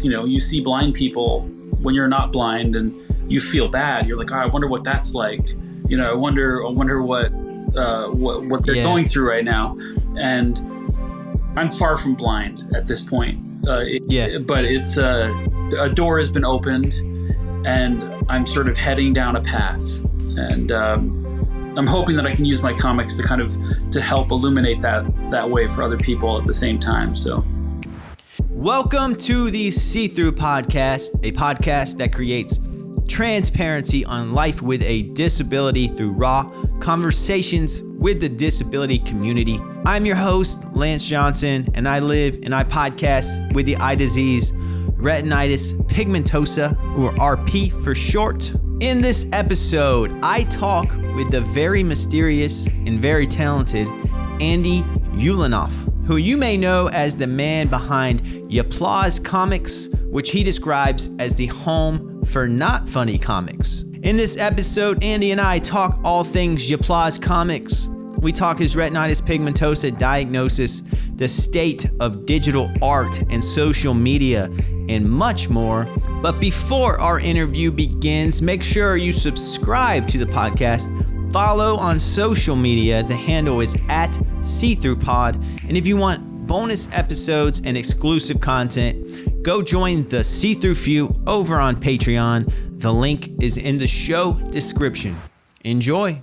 you see blind people when you're not blind, and you feel bad. You're like, oh, I wonder what that's like. I wonder what they're going through right now. And I'm far from blind at this point. But it's a door has been opened, and I'm sort of heading down a path. And I'm hoping that I can use my comics to help illuminate that way for other people at the same time. So. Welcome to the See-Through Podcast, a podcast that creates transparency on life with a disability through raw conversations with the disability community. I'm your host, Lance Johnson, and I live and I podcast with the eye disease, retinitis pigmentosa, or RP for short. In this episode, I talk with the very mysterious and very talented Andy Ulanoff, who you may know as the man behind Yaplause Comics, which he describes as the home for not funny comics. In this episode, Andy and I talk all things Yaplause Comics. We talk his retinitis pigmentosa diagnosis, the state of digital art and social media, and much more. But before our interview begins, make sure you subscribe to the podcast. Follow on social media. The handle is @SeeThroughPod. And if you want bonus episodes and exclusive content, go join the See-Through Few over on Patreon. The link is in the show description. Enjoy.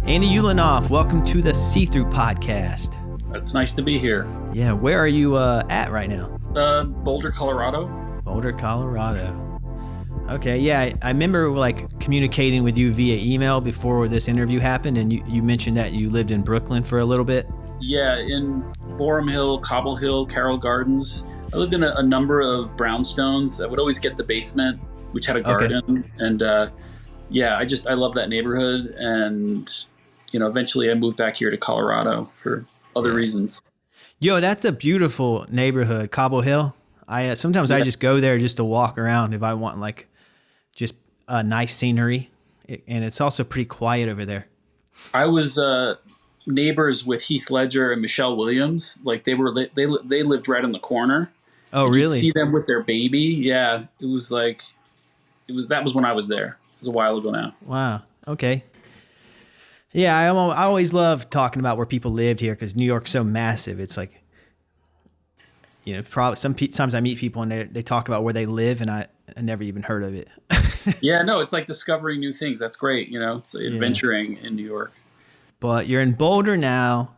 Andy Ulanoff, welcome to the See-Through Podcast. It's nice to be here. Yeah, where are you at right now? Boulder, Colorado. Boulder, Colorado. Okay, yeah, I remember communicating with you via email before this interview happened, and you mentioned that you lived in Brooklyn for a little bit. Yeah, in Boerum Hill, Cobble Hill, Carroll Gardens. I lived in a number of brownstones. I would always get the basement, which had a garden, and I love that neighborhood. And eventually I moved back here to Colorado for other reasons. Yo, that's a beautiful neighborhood, Cobble Hill. I sometimes I just go there just to walk around if I want just a nice scenery, and it's also pretty quiet over there. I was neighbors with Heath Ledger and Michelle Williams. They lived right on the corner. Oh, really? You'd see them with their baby. Yeah, that was when I was there. It was a while ago now. Wow. Okay. Yeah, I always love talking about where people lived here because New York's so massive. It's probably sometimes I meet people and they talk about where they live, and I never even heard of it. Yeah, no, it's like discovering new things. That's great. It's adventuring in New York. But you're in Boulder now,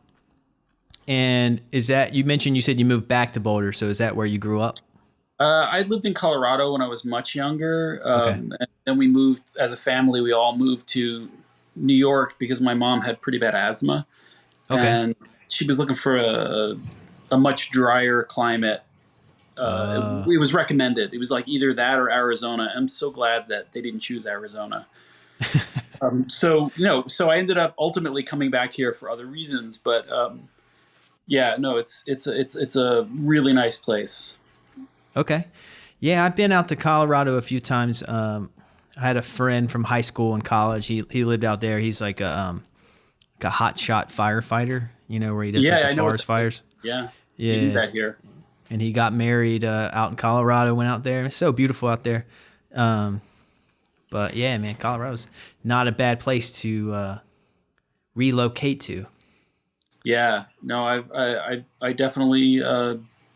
and you said you moved back to Boulder. So is that where you grew up? I lived in Colorado when I was much younger. Okay. And then we moved as a family. We all moved to New York because my mom had pretty bad asthma. Okay. And she was looking for a much drier climate. It was recommended. It was either that or Arizona. I'm so glad that they didn't choose Arizona. So I ended up ultimately coming back here for other reasons. But it's a really nice place. Okay. Yeah, I've been out to Colorado a few times. I had a friend from high school and college. He lived out there. He's like a hotshot firefighter, where he does the forest fires. Yeah. Yeah. We do that here. And he got married out in Colorado, went out there. It's so beautiful out there. But yeah, man, Colorado's not a bad place to relocate to. Yeah. No, I definitely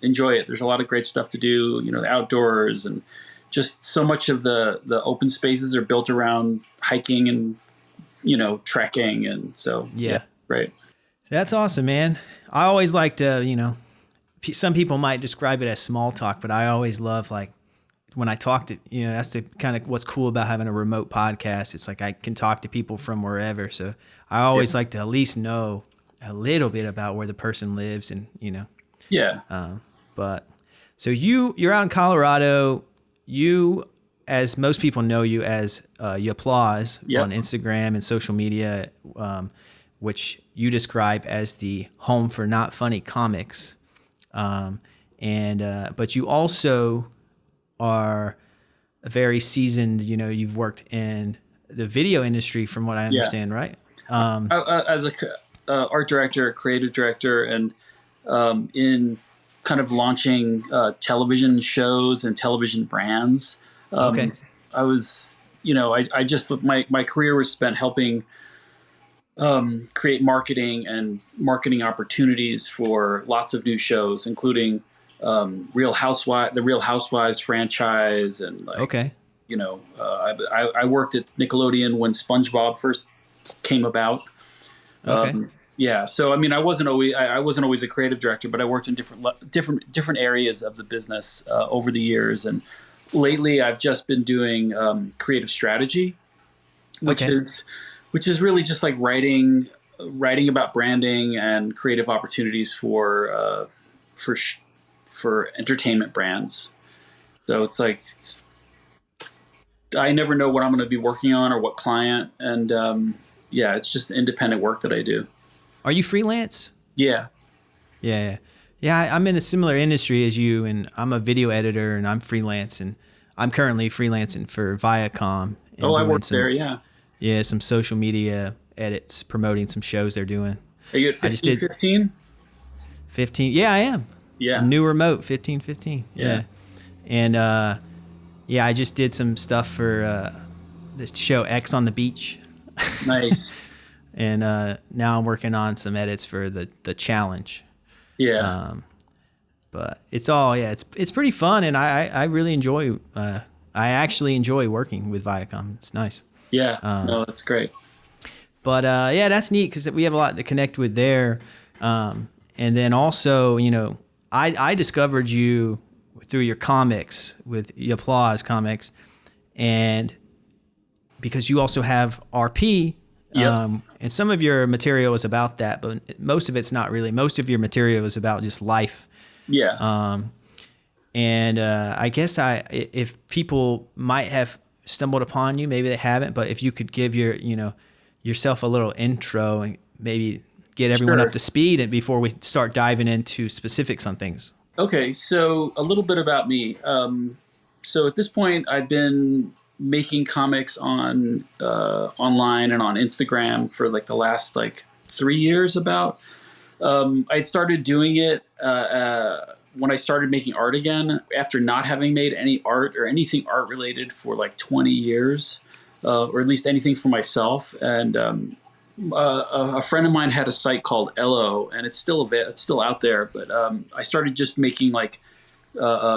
enjoy it. There's a lot of great stuff to do, the outdoors, and just so much of the open spaces are built around hiking and, trekking. And so, yeah, right. That's awesome, man. I always like to, some people might describe it as small talk, but I always love when I talk to, that's the kind of what's cool about having a remote podcast. It's I can talk to people from wherever. So I always like to at least know a little bit about where the person lives and, Yeah. But so you're out in Colorado. You, as most people know you as Yaplause on Instagram and social media, which you describe as the home for not funny comics. But you also are very seasoned. You know, you've worked in the video industry, from what I understand, right? As a art director, creative director, and in kind of launching television shows and television brands. Okay. I was, I just my career was spent helping create marketing and marketing opportunities for lots of new shows, including the Real Housewives franchise, and Okay. I worked at Nickelodeon when SpongeBob first came about. Okay. Yeah, so I mean, I wasn't always a creative director, but I worked in different areas of the business over the years, and lately I've just been doing creative strategy, which is really just like writing about branding and creative opportunities for entertainment brands. So it's like I never know what I'm going to be working on or what client, and it's just independent work that I do. Are you freelance? Yeah. Yeah. I'm in a similar industry as you, and I'm a video editor, and I'm freelance, and I'm currently freelancing for Viacom. I work there. Yeah. Yeah, some social media edits, promoting some shows they're doing. Are you at 1515? 15. Yeah, I am. Yeah. A new remote, 1515. Yeah. And I just did some stuff for the show X on the Beach. Nice. And now I'm working on some edits for the challenge. Yeah. But it's all, it's pretty fun, and I really enjoy. I actually enjoy working with Viacom. It's nice. Yeah. No, that's great. But that's neat because we have a lot to connect with there. And then also, I discovered you through your comics with your Applause comics, and because you also have RP. Yep. And some of your material is about that, but most of it's not really. Most of your material is about just life. Yeah. And I guess if people might have stumbled upon you, maybe they haven't, but if you could give yourself a little intro and maybe get everyone up to speed, and before we start diving into specifics on things. Okay, so a little bit about me. So at this point, I've been making comics on online and on Instagram for like the last 3 years about. I started doing it when I started making art again, after not having made any art or anything art related for like 20 years, or at least anything for myself. And a friend of mine had a site called Ello, and it's still out there. But I started just making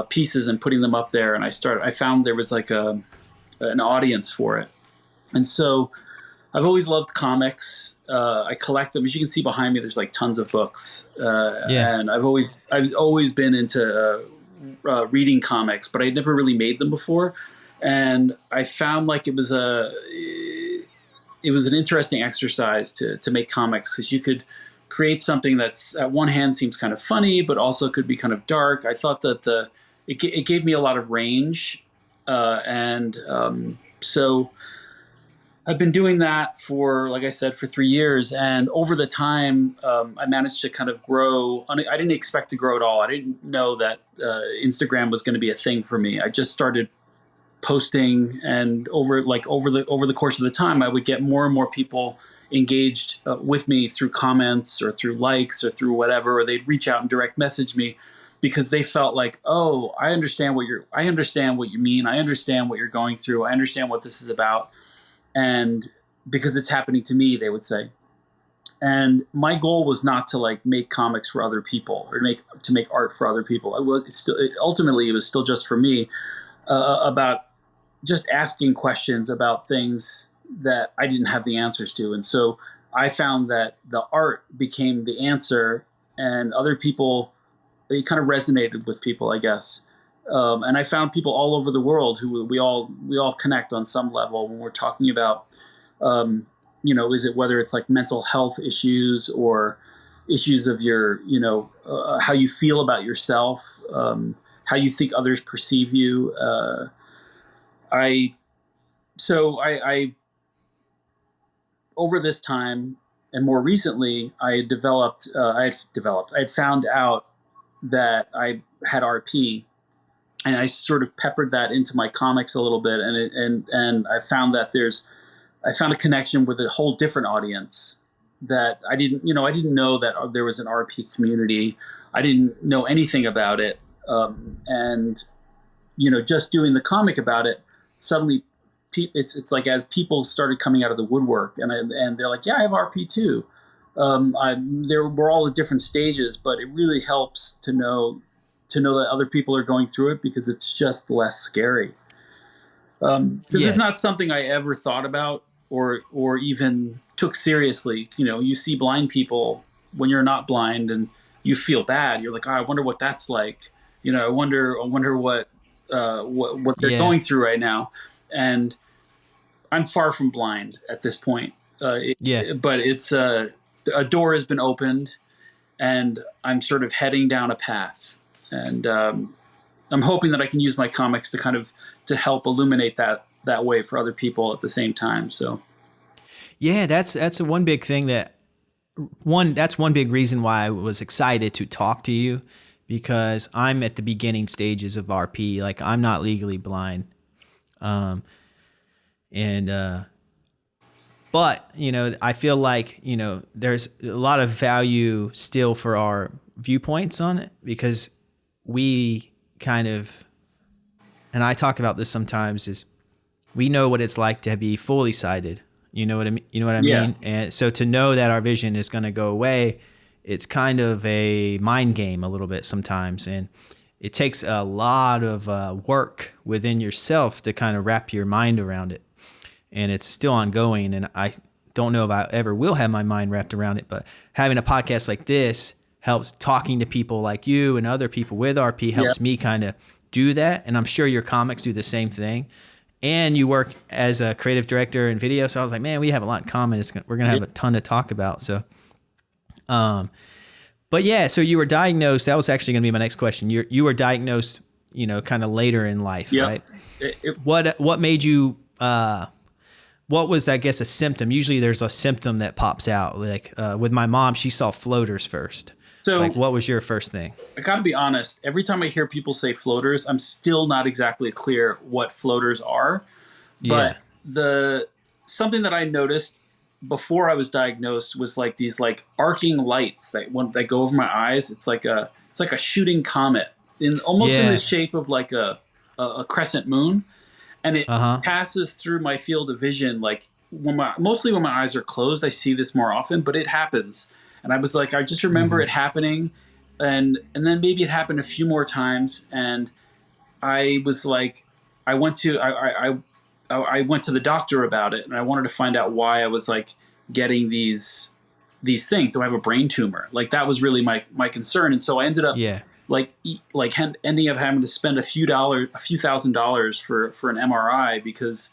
pieces and putting them up there, and I found there was an audience for it. And so I've always loved comics. I collect them. As you can see behind me, there's tons of books. And I've always been into reading comics, but I'd never really made them before. And I found it was an interesting exercise to make comics, because you could create something that's at one hand seems kind of funny, but also could be kind of dark. I thought that it gave me a lot of range. So I've been doing that for, like I said, for 3 years. And over the time, I managed to kind of grow. I didn't expect to grow at all. I didn't know that Instagram was going to be a thing for me. I just started posting, and over the course of the time, I would get more and more people engaged with me through comments or through likes or through whatever, or they'd reach out and direct message me, because they felt like, oh, I understand what you mean. I understand what you're going through. I understand what this is about. And because it's happening to me, they would say. And my goal was not to make comics for other people or to make art for other people. Ultimately, it was still just for me, about just asking questions about things that I didn't have the answers to. And so I found that the art became the answer, and other people, it kind of resonated with people, I guess. And I found people all over the world who we all connect on some level when we're talking about, is it whether it's mental health issues or issues of your, how you feel about yourself, how you think others perceive you. I over this time and more recently, I had found out that I had RP. and I sort of peppered that into my comics a little bit, and I found that I found a connection with a whole different audience that I didn't know that there was an RP community. I didn't know anything about it, and just doing the comic about it, suddenly it's like as people started coming out of the woodwork, and they're like, yeah, I have RP too. We're all at different stages, but it really helps to know that other people are going through it, because it's just less scary. Because it's not something I ever thought about or even took seriously. You see blind people when you're not blind, and you feel bad. You're like, oh, I wonder what that's like. I wonder what they're going through right now. And I'm far from blind at this point. But it's a door has been opened, and I'm sort of heading down a path. And I'm hoping that I can use my comics to help illuminate that way for other people at the same time. So, yeah, that's one big thing that's one big reason why I was excited to talk to you, because I'm at the beginning stages of RP. Like, I'm not legally blind. But I feel like, there's a lot of value still for our viewpoints on it, because we kind of, and I talk about this sometimes, is we know what it's like to be fully sighted. You know what I mean? Yeah. And so to know that our vision is going to go away, it's kind of a mind game a little bit sometimes. And it takes a lot of work within yourself to kind of wrap your mind around it. And it's still ongoing. And I don't know if I ever will have my mind wrapped around it, but having a podcast like this helps. Talking to people like you and other people with RP helps me kind of do that. And I'm sure your comics do the same thing. And you work as a creative director in video. So I was like, man, we have a lot in common. We're going to have a ton to talk about. So, but yeah, so you were diagnosed. That was actually going to be my next question. You were diagnosed, kind of later in life, right? What made you, what was, I guess, a symptom? Usually there's a symptom that pops out. Like with my mom, she saw floaters first. So like, what was your first thing? I got to be honest. Every time I hear people say floaters, I'm still not exactly clear what floaters are. But something that I noticed before I was diagnosed was like these like arcing lights that go over my eyes. It's like a shooting comet in the shape of like a crescent moon, and it passes through my field of vision. Like mostly when my eyes are closed, I see this more often, but it happens. And I was like, I just remember it happening, and then maybe it happened a few more times, and I was like, I went to the doctor about it, and I wanted to find out why I was like getting these things. Do I have a brain tumor? Like that was really my concern, and so I ended up ending up having to spend a few $1,000s for an MRI, because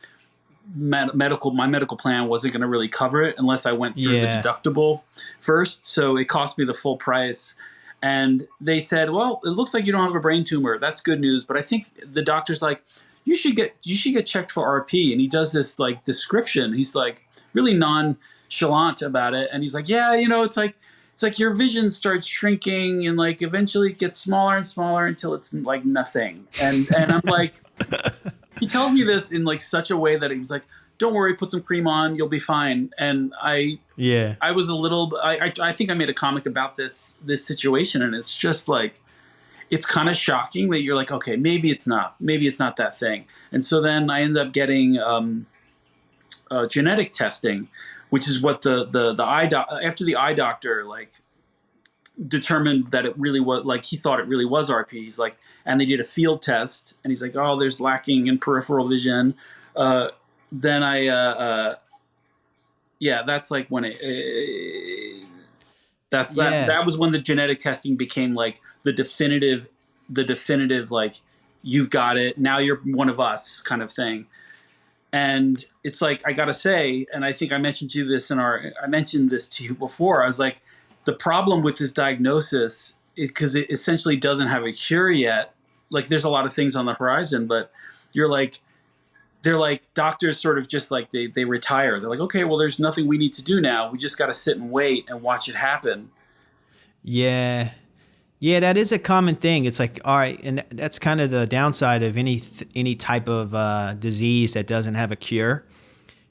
my medical plan wasn't going to really cover it unless I went through the deductible first. So it cost me the full price. And they said, well, it looks like you don't have a brain tumor. That's good news. But I think the doctor's like, you should get checked for RP. And he does this like description. He's like really nonchalant about it. And he's like, yeah, it's like your vision starts shrinking, and like eventually it gets smaller and smaller until it's like nothing. And I'm like, he tells me this in like such a way that he was like, don't worry, put some cream on, you'll be fine. And I was a little, I think I made a comic about this situation, and it's just like, it's kind of shocking that you're like, okay, maybe it's not that thing. And so then I ended up getting genetic testing, which is what after the eye doctor like determined that it really was, like he thought it really was RP. He's like, and they did a field test, and he's like, oh, there's lacking in peripheral vision. Then that's like when that was when the genetic testing became like the definitive like, you've got it, now you're one of us kind of thing. And it's like, I gotta say, and I think I mentioned this to you before, I was like, the problem with this diagnosis, because it essentially doesn't have a cure yet. Like there's a lot of things on the horizon, but they're like doctors sort of just like they retire. They're like, okay, well, there's nothing we need to do now. We just got to sit and wait and watch it happen. Yeah. Yeah, that is a common thing. It's like, all right, and that's kind of the downside of any type of disease that doesn't have a cure.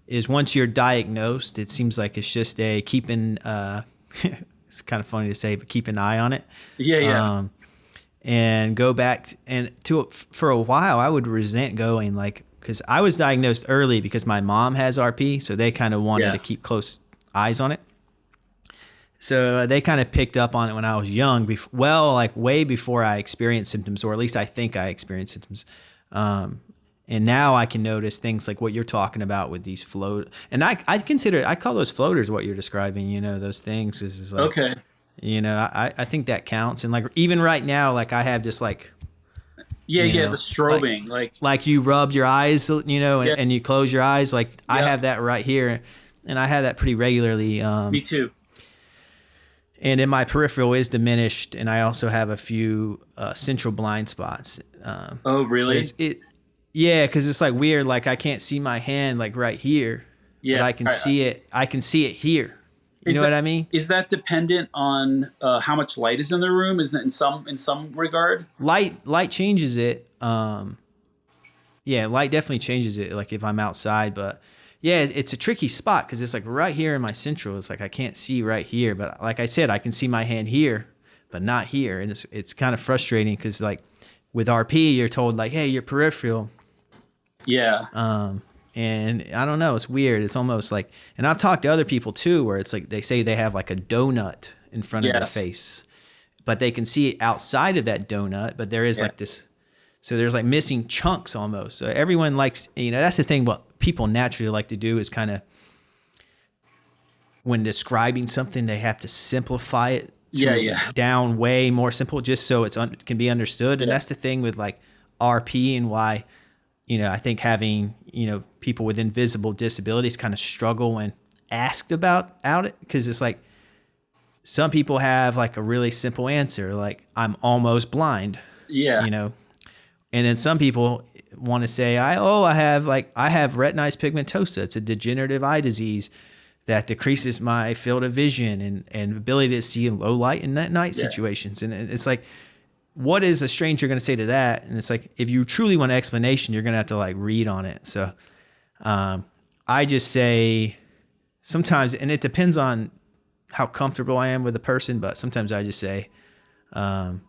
Is once you're diagnosed, it seems like it's just a keeping. It's kind of funny to say, but keep an eye on it. Yeah, yeah. And go back and to for a while, I would resent going like because I was diagnosed early because my mom has RP, so they kind of wanted to keep close eyes on it. So they kind of picked up on it when I was young, like way before I experienced symptoms, or at least I think I experienced symptoms. And now I can notice things like what you're talking about with these float. And I call those floaters what you're describing, those things is like, Okay. I think that counts. And like, even right now, like I have this like, the strobing, like you rubbed your eyes, and you close your eyes. Like I have that right here, and I have that pretty regularly. Me too. And then my peripheral is diminished, and I also have a few central blind spots. Oh, really? Yeah, because it's like weird. Like I can't see my hand like right here, but I can see it. I can see it here. You know what I mean? Is that dependent on how much light is in the room? Is that in some regard? Light changes it. Yeah, light definitely changes it. Like if I'm outside, but yeah, it's a tricky spot because it's like right here in my central. It's like I can't see right here, but like I said, I can see my hand here, but not here, and it's kind of frustrating because like with RP, you're told like, hey, your peripheral. Yeah. And I don't know, it's weird. It's almost like, and I've talked to other people too, where it's like they say they have like a donut in front of their face, but they can see outside of that donut, but there is like this. So there's like missing chunks almost. So everyone likes, that's the thing. What people naturally like to do is kind of, when describing something, they have to simplify it down way more simple, just so it's can be understood. And that's the thing with like RP and why, I think having, people with invisible disabilities kind of struggle when asked about it. Cause it's like, some people have like a really simple answer, like I'm almost blind, and then some people want to say, I have retinitis pigmentosa. It's a degenerative eye disease that decreases my field of vision and ability to see in low light and night situations. And it's like, what is a stranger going to say to that? And it's like, if you truly want an explanation, you're going to have to like read on it. So I just say sometimes, and it depends on how comfortable I am with a person, but sometimes I just say, I'm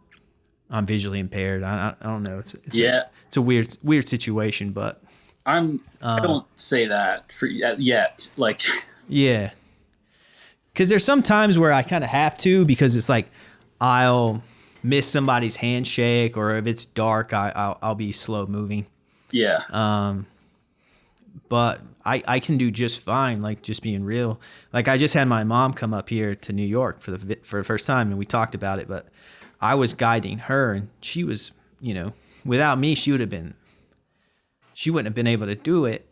visually impaired. I don't know. It's a weird situation, but I don't say that yet. Like, yeah. Cause there's some times where I kind of have to, because it's like, I'll miss somebody's handshake, or if it's dark, I'll be slow moving. Yeah. But I can do just fine, like just being real. Like I just had my mom come up here to New York for the first time, and we talked about it, but I was guiding her, and she was, without me, she wouldn't have been able to do it.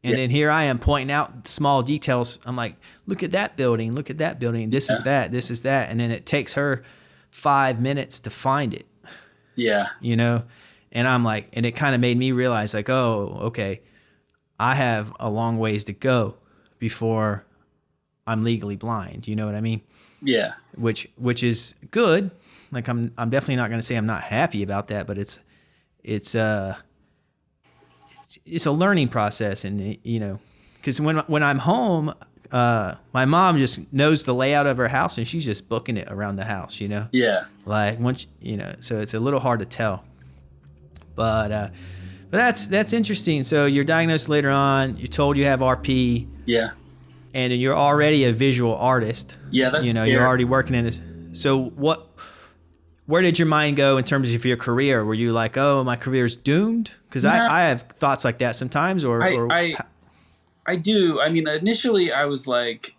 And then here I am pointing out small details. I'm like, look at that building. This is that. And then it takes her 5 minutes to find it. Yeah. And I'm like, and it kind of made me realize like, oh, okay, I have a long ways to go before I'm legally blind. You know what I mean? Yeah. Which is good. Like I'm definitely not going to say I'm not happy about that, but it's a learning process. And because when I'm home, my mom just knows the layout of her house, and she's just booking it around the house, Yeah. like once, so it's a little hard to tell, but that's interesting. So you're diagnosed later on, you're told you have RP, and you're already a visual artist. Yeah. That's scary. You're already working in this. So where did your mind go in terms of your career? Were you like, oh, my career's doomed? Because I have thoughts like that sometimes, I do. I mean, initially I was like,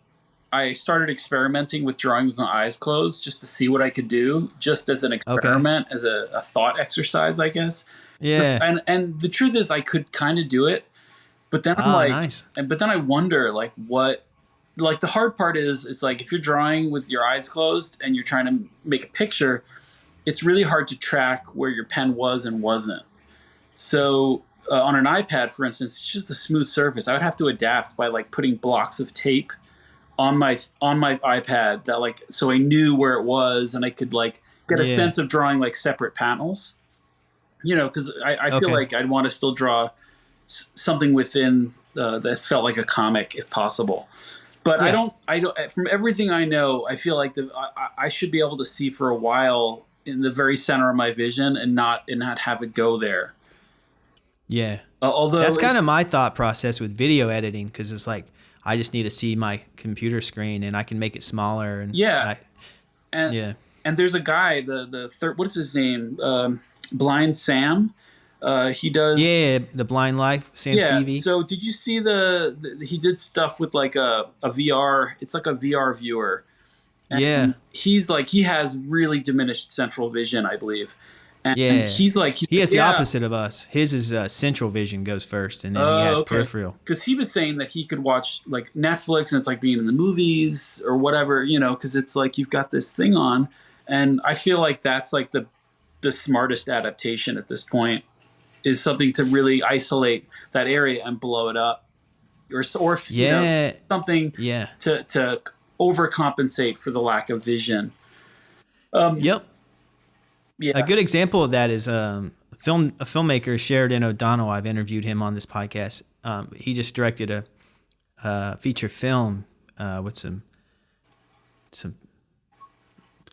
I started experimenting with drawing with my eyes closed just to see what I could do, just as an experiment, as a thought exercise, I guess. Yeah. And the truth is I could kind of do it, but then I'm like, nice. but then I wonder like the hard part is, it's like if you're drawing with your eyes closed and you're trying to make a picture, it's really hard to track where your pen was and wasn't. So on an iPad, for instance, it's just a smooth surface. I would have to adapt by like putting blocks of tape on my iPad that like, so I knew where it was, and I could like get a Yeah. sense of drawing like separate panels, because I feel Okay. like I'd want to still draw something within that felt like a comic if possible. But Yeah. I don't. From everything I know, I feel like I should be able to see for a while in the very center of my vision and not have it go there. Yeah. Although That's kind of my thought process with video editing, because it's like I just need to see my computer screen and I can make it smaller. And yeah, and yeah. and there's a guy, the third, what is his name? Blind Sam. He does. Yeah, The Blind Life, Sam Yeah. CV. So did you see he did stuff with like a VR? It's like a VR viewer. And Yeah. he has really diminished central vision, I believe. And Yeah. he's like He has the yeah. opposite of us. His is central vision goes first, and then he has peripheral. Because he was saying that he could watch like Netflix and it's like being in the movies or whatever, because it's like you've got this thing on, and I feel like that's like the smartest adaptation at this point is something to really isolate that area and blow it up, or something Yeah. to overcompensate for the lack of vision. Yep. Yeah. A good example of that is a filmmaker, Sheridan O'Donnell. I've interviewed him on this podcast. He just directed a feature film with some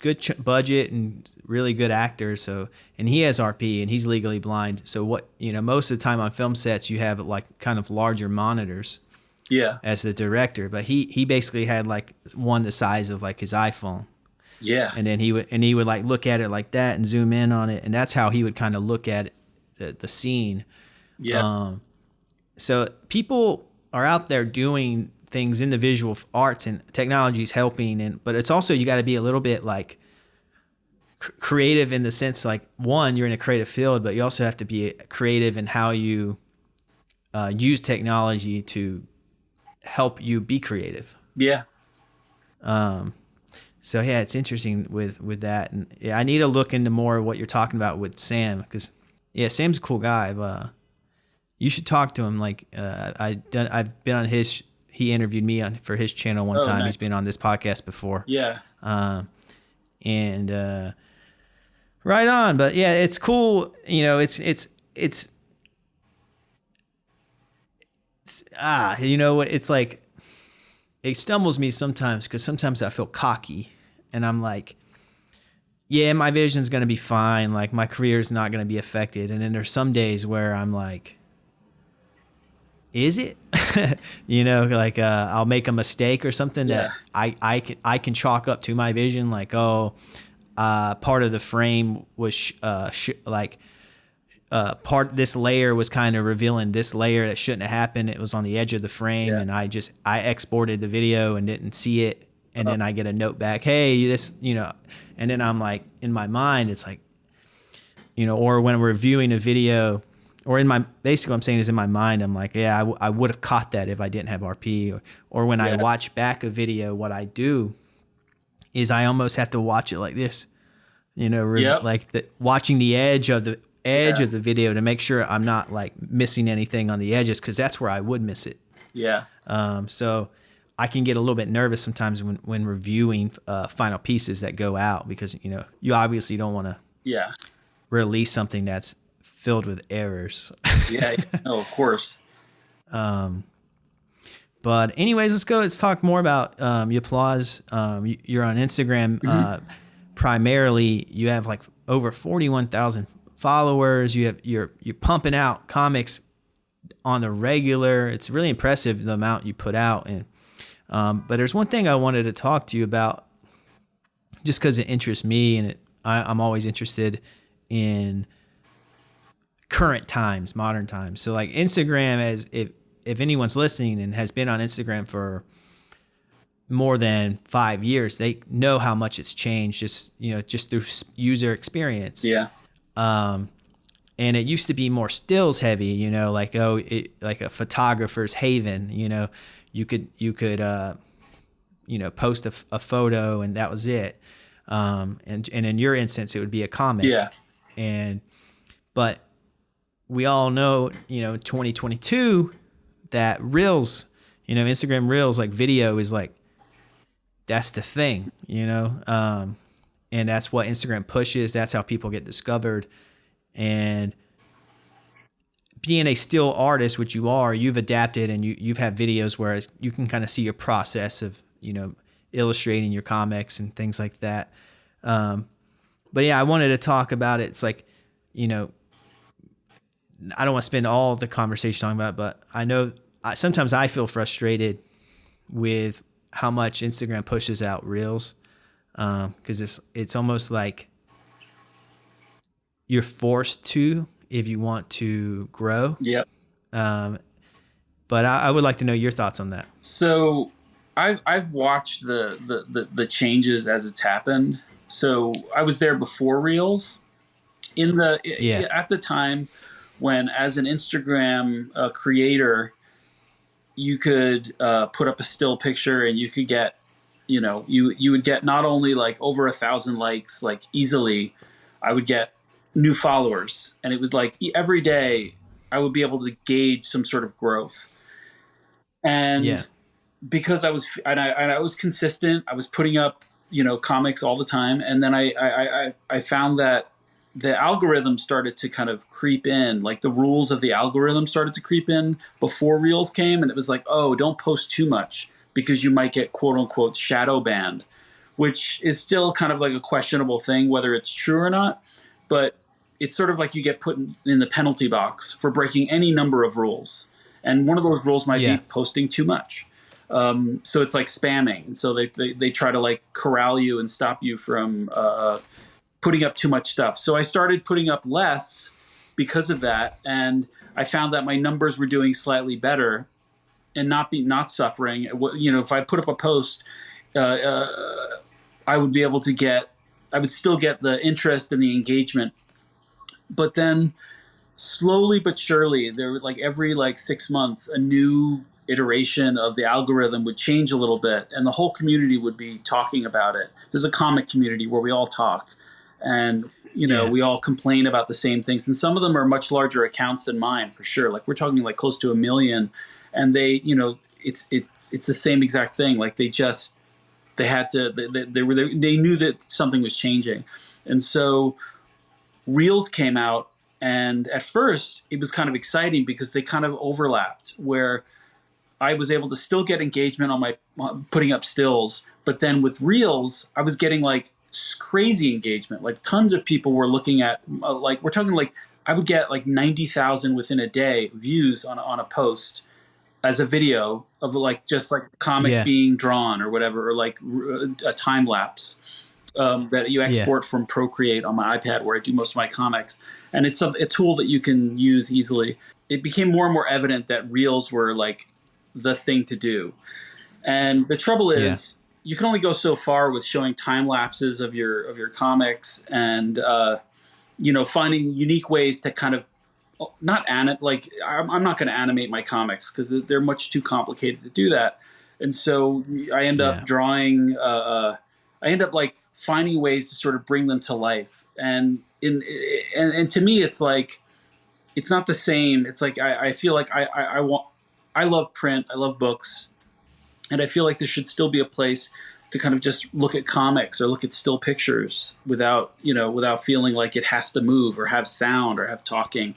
good budget and really good actors. So, and he has RP and he's legally blind. So most of the time on film sets, you have like kind of larger monitors. Yeah. As the director, but he basically had like one the size of like his iPhone. Yeah. And then he would like look at it like that and zoom in on it, and that's how he would kind of look at it, the scene. Yeah. So people are out there doing things in the visual arts, and technology is helping, but it's also, you got to be a little bit like creative in the sense, like, one, you're in a creative field, but you also have to be creative in how you use technology to help you be creative. Yeah. So yeah, it's interesting with that, and yeah, I need to look into more of what you're talking about with Sam, because yeah, Sam's a cool guy. You should talk to him. Like I've been on his. He interviewed me for his channel one time. Nice. He's been on this podcast before. Yeah. And right on. But yeah, it's cool. It's it's like, it stumbles me sometimes, because sometimes I feel cocky and I'm like, yeah, my vision's going to be fine. Like, my career's not going to be affected. And then there's some days where I'm like, is it? Like I'll make a mistake or something that I can chalk up to my vision. Like, part of the frame was this layer was kind of revealing this layer that shouldn't have happened. It was on the edge of the frame, and I exported the video and didn't see it. And then I get a note back, hey, this, and then I'm like, in my mind, it's like, or when we're reviewing a video, or basically what I'm saying is, in my mind, I'm like, yeah, I would have caught that if I didn't have RP. Or when I watch back a video, what I do is I almost have to watch it like this, like watching the edge of the video to make sure I'm not like missing anything on the edges, because that's where I would miss it. Yeah. So I can get a little bit nervous sometimes when reviewing final pieces that go out, because you obviously don't want to release something that's filled with errors. Yeah. No, of course. But anyways, let's talk more about Applause. You're on Instagram. Primarily, you have like over 41,000 followers. You're pumping out comics on the regular. It's really impressive, the amount you put out. And but there's one thing I wanted to talk to you about, just because it interests me, and I'm always interested in current times, modern times. So like Instagram, as if anyone's listening and has been on Instagram for more than 5 years, they know how much it's changed just through user experience. Yeah. And it used to be more stills heavy, like like a photographer's haven. You could post a photo and that was it. And in your instance, it would be a comic. Yeah. But we all know, 2022, that Reels, Instagram Reels, like video is like, that's the thing, and that's what Instagram pushes. That's how people get discovered. And being a still artist, which you are, you've adapted, and you've had videos where you can kind of see your process of, illustrating your comics and things like that. But yeah, I wanted to talk about it. It's like, I don't want to spend all the conversation talking about it, but I know sometimes I feel frustrated with how much Instagram pushes out reels. Cause it's almost like you're forced to, if you want to grow. Yep. But I would like to know your thoughts on that. So I've watched the changes as it's happened. So I was there before Reels at the time when, as an Instagram creator, you could put up a still picture and you could get, you would get not only like over 1,000 likes, like easily. I would get new followers, and it was like every day I would be able to gauge some sort of growth. And because I was consistent, I was putting up, comics all the time. And then I found that the algorithm started to kind of creep in, like the rules of the algorithm started to creep in before Reels came. And it was like, oh, don't post too much because you might get quote unquote shadow banned, which is still kind of like a questionable thing, whether it's true or not. But it's sort of like you get put in the penalty box for breaking any number of rules. And one of those rules might be posting too much. So it's like spamming. So they try to like corral you and stop you from putting up too much stuff. So I started putting up less because of that. And I found that my numbers were doing slightly better and not suffering. If I put up a post, I would be able to I would still get the interest and the engagement. But then slowly but surely, there like every 6 months, a new iteration of the algorithm would change a little bit, and the whole community would be talking about it. There's a comic community where we all talk, and we all complain about the same things. And some of them are much larger accounts than mine, for sure. Like we're talking like close to 1 million, and they, it's the same exact thing. Like they knew that something was changing, and so Reels came out. And at first, it was kind of exciting because they kind of overlapped, where I was able to still get engagement on my putting up stills. But then with Reels, I was getting like crazy engagement. Like tons of people were looking at, we're talking like I would get like 90,000 within a day views on a post as a video of like just like a comic being drawn or whatever, or like a time lapse. That you export from Procreate on my iPad, where I do most of my comics. And it's a tool that you can use easily. It became more and more evident that Reels were like the thing to do. And the trouble is you can only go so far with showing time lapses of your comics and, finding unique ways to kind of I'm not going to animate my comics because they're much too complicated to do that. And so I end up drawing, I end up like finding ways to sort of bring them to life. And to me, it's like, it's not the same. It's like, I feel like I love print. I love books. And I feel like there should still be a place to kind of just look at comics or look at still pictures without feeling like it has to move or have sound or have talking.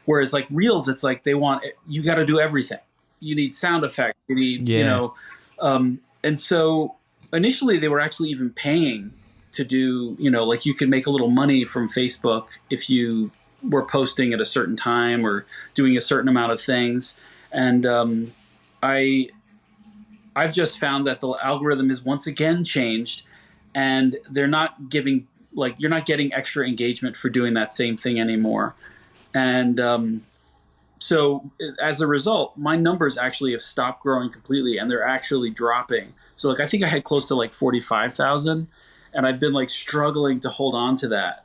Whereas like Reels, it's like you got to do everything. You need sound effects. You need, and so initially they were actually even paying to do, like you could make a little money from Facebook if you were posting at a certain time or doing a certain amount of things. And I've just found that the algorithm is once again changed, and they're not giving, like, you're not getting extra engagement for doing that same thing anymore. And so as a result, my numbers actually have stopped growing completely, and they're actually dropping. So like I think I had close to like 45,000, and I've been like struggling to hold on to that.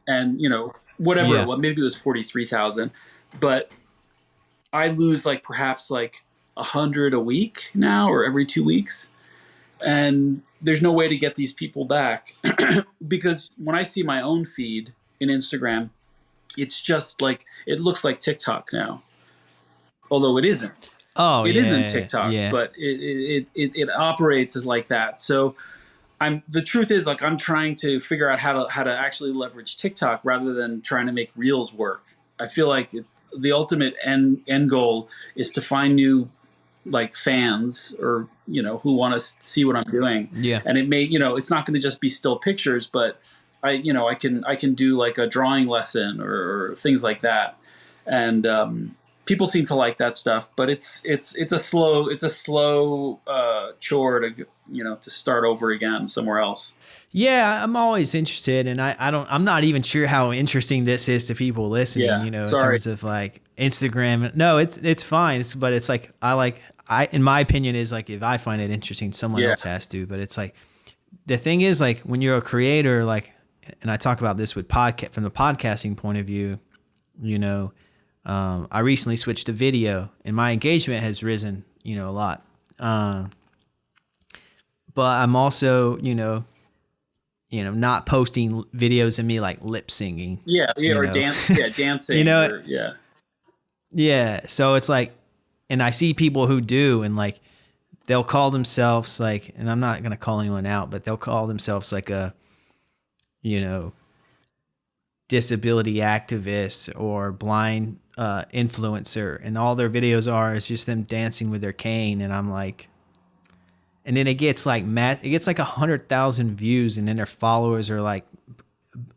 And whatever, maybe it was 43,000, but I lose like perhaps like 100 a week now, or every 2 weeks. And there's no way to get these people back because when I see my own feed in Instagram, it's just like, it looks like TikTok now, although it isn't. It isn't TikTok, but it operates as like that. So the truth is, like, I'm trying to figure out how to actually leverage TikTok rather than trying to make reels work. I feel like the ultimate end goal is to find new, like, fans, or, you know, who want to see what I'm doing. Yeah. And it may, you know, it's not going to just be still pictures, but I can do like a drawing lesson or things like that. And people seem to like that stuff, but it's a slow chore to, you know, to start over again somewhere else. Yeah, I'm always interested, and I'm not even sure how interesting this is to people listening. Yeah, you know, sorry. in terms of like Instagram. No, it's fine. But it's like in my opinion, is like, if I find it interesting, someone else has to. But it's like, the thing is, like, when you're a creator, like, and I talk about this from the podcasting point of view, you know. I recently switched to video, and my engagement has risen, you know, a lot. But I'm also, you know, not posting videos of me like lip singing. Yeah, or dancing. You know, or, yeah. Yeah. So it's like, and I see people who do, and like, they'll call themselves like, and I'm not going to call anyone out, but they'll call themselves like a, you know, disability activist or blind influencer, and all their videos is just them dancing with their cane. And I'm like, and then it gets like 100,000 views, and then their followers are like,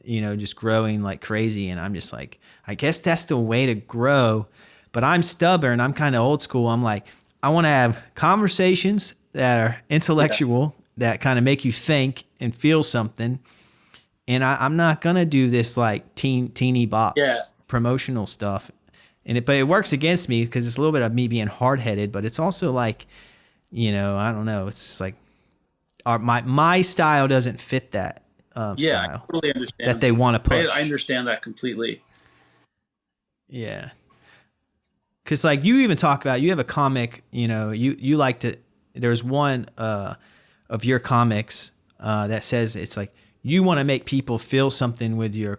you know, just growing like crazy. And I'm just like, I guess that's the way to grow. But I'm stubborn. I'm kind of old school. I'm like, I want to have conversations that are intellectual, that kind of make you think and feel something. And I'm not going to do this like teeny bop promotional stuff. But it works against me, because it's a little bit of me being hard-headed, but it's also like, you know, I don't know. It's just like my style doesn't fit that style. I totally understand that they want to push. I understand that completely. Yeah. Because like, you even talk about, you have a comic, you know, you like to, there's one of your comics that says, it's like, you want to make people feel something with your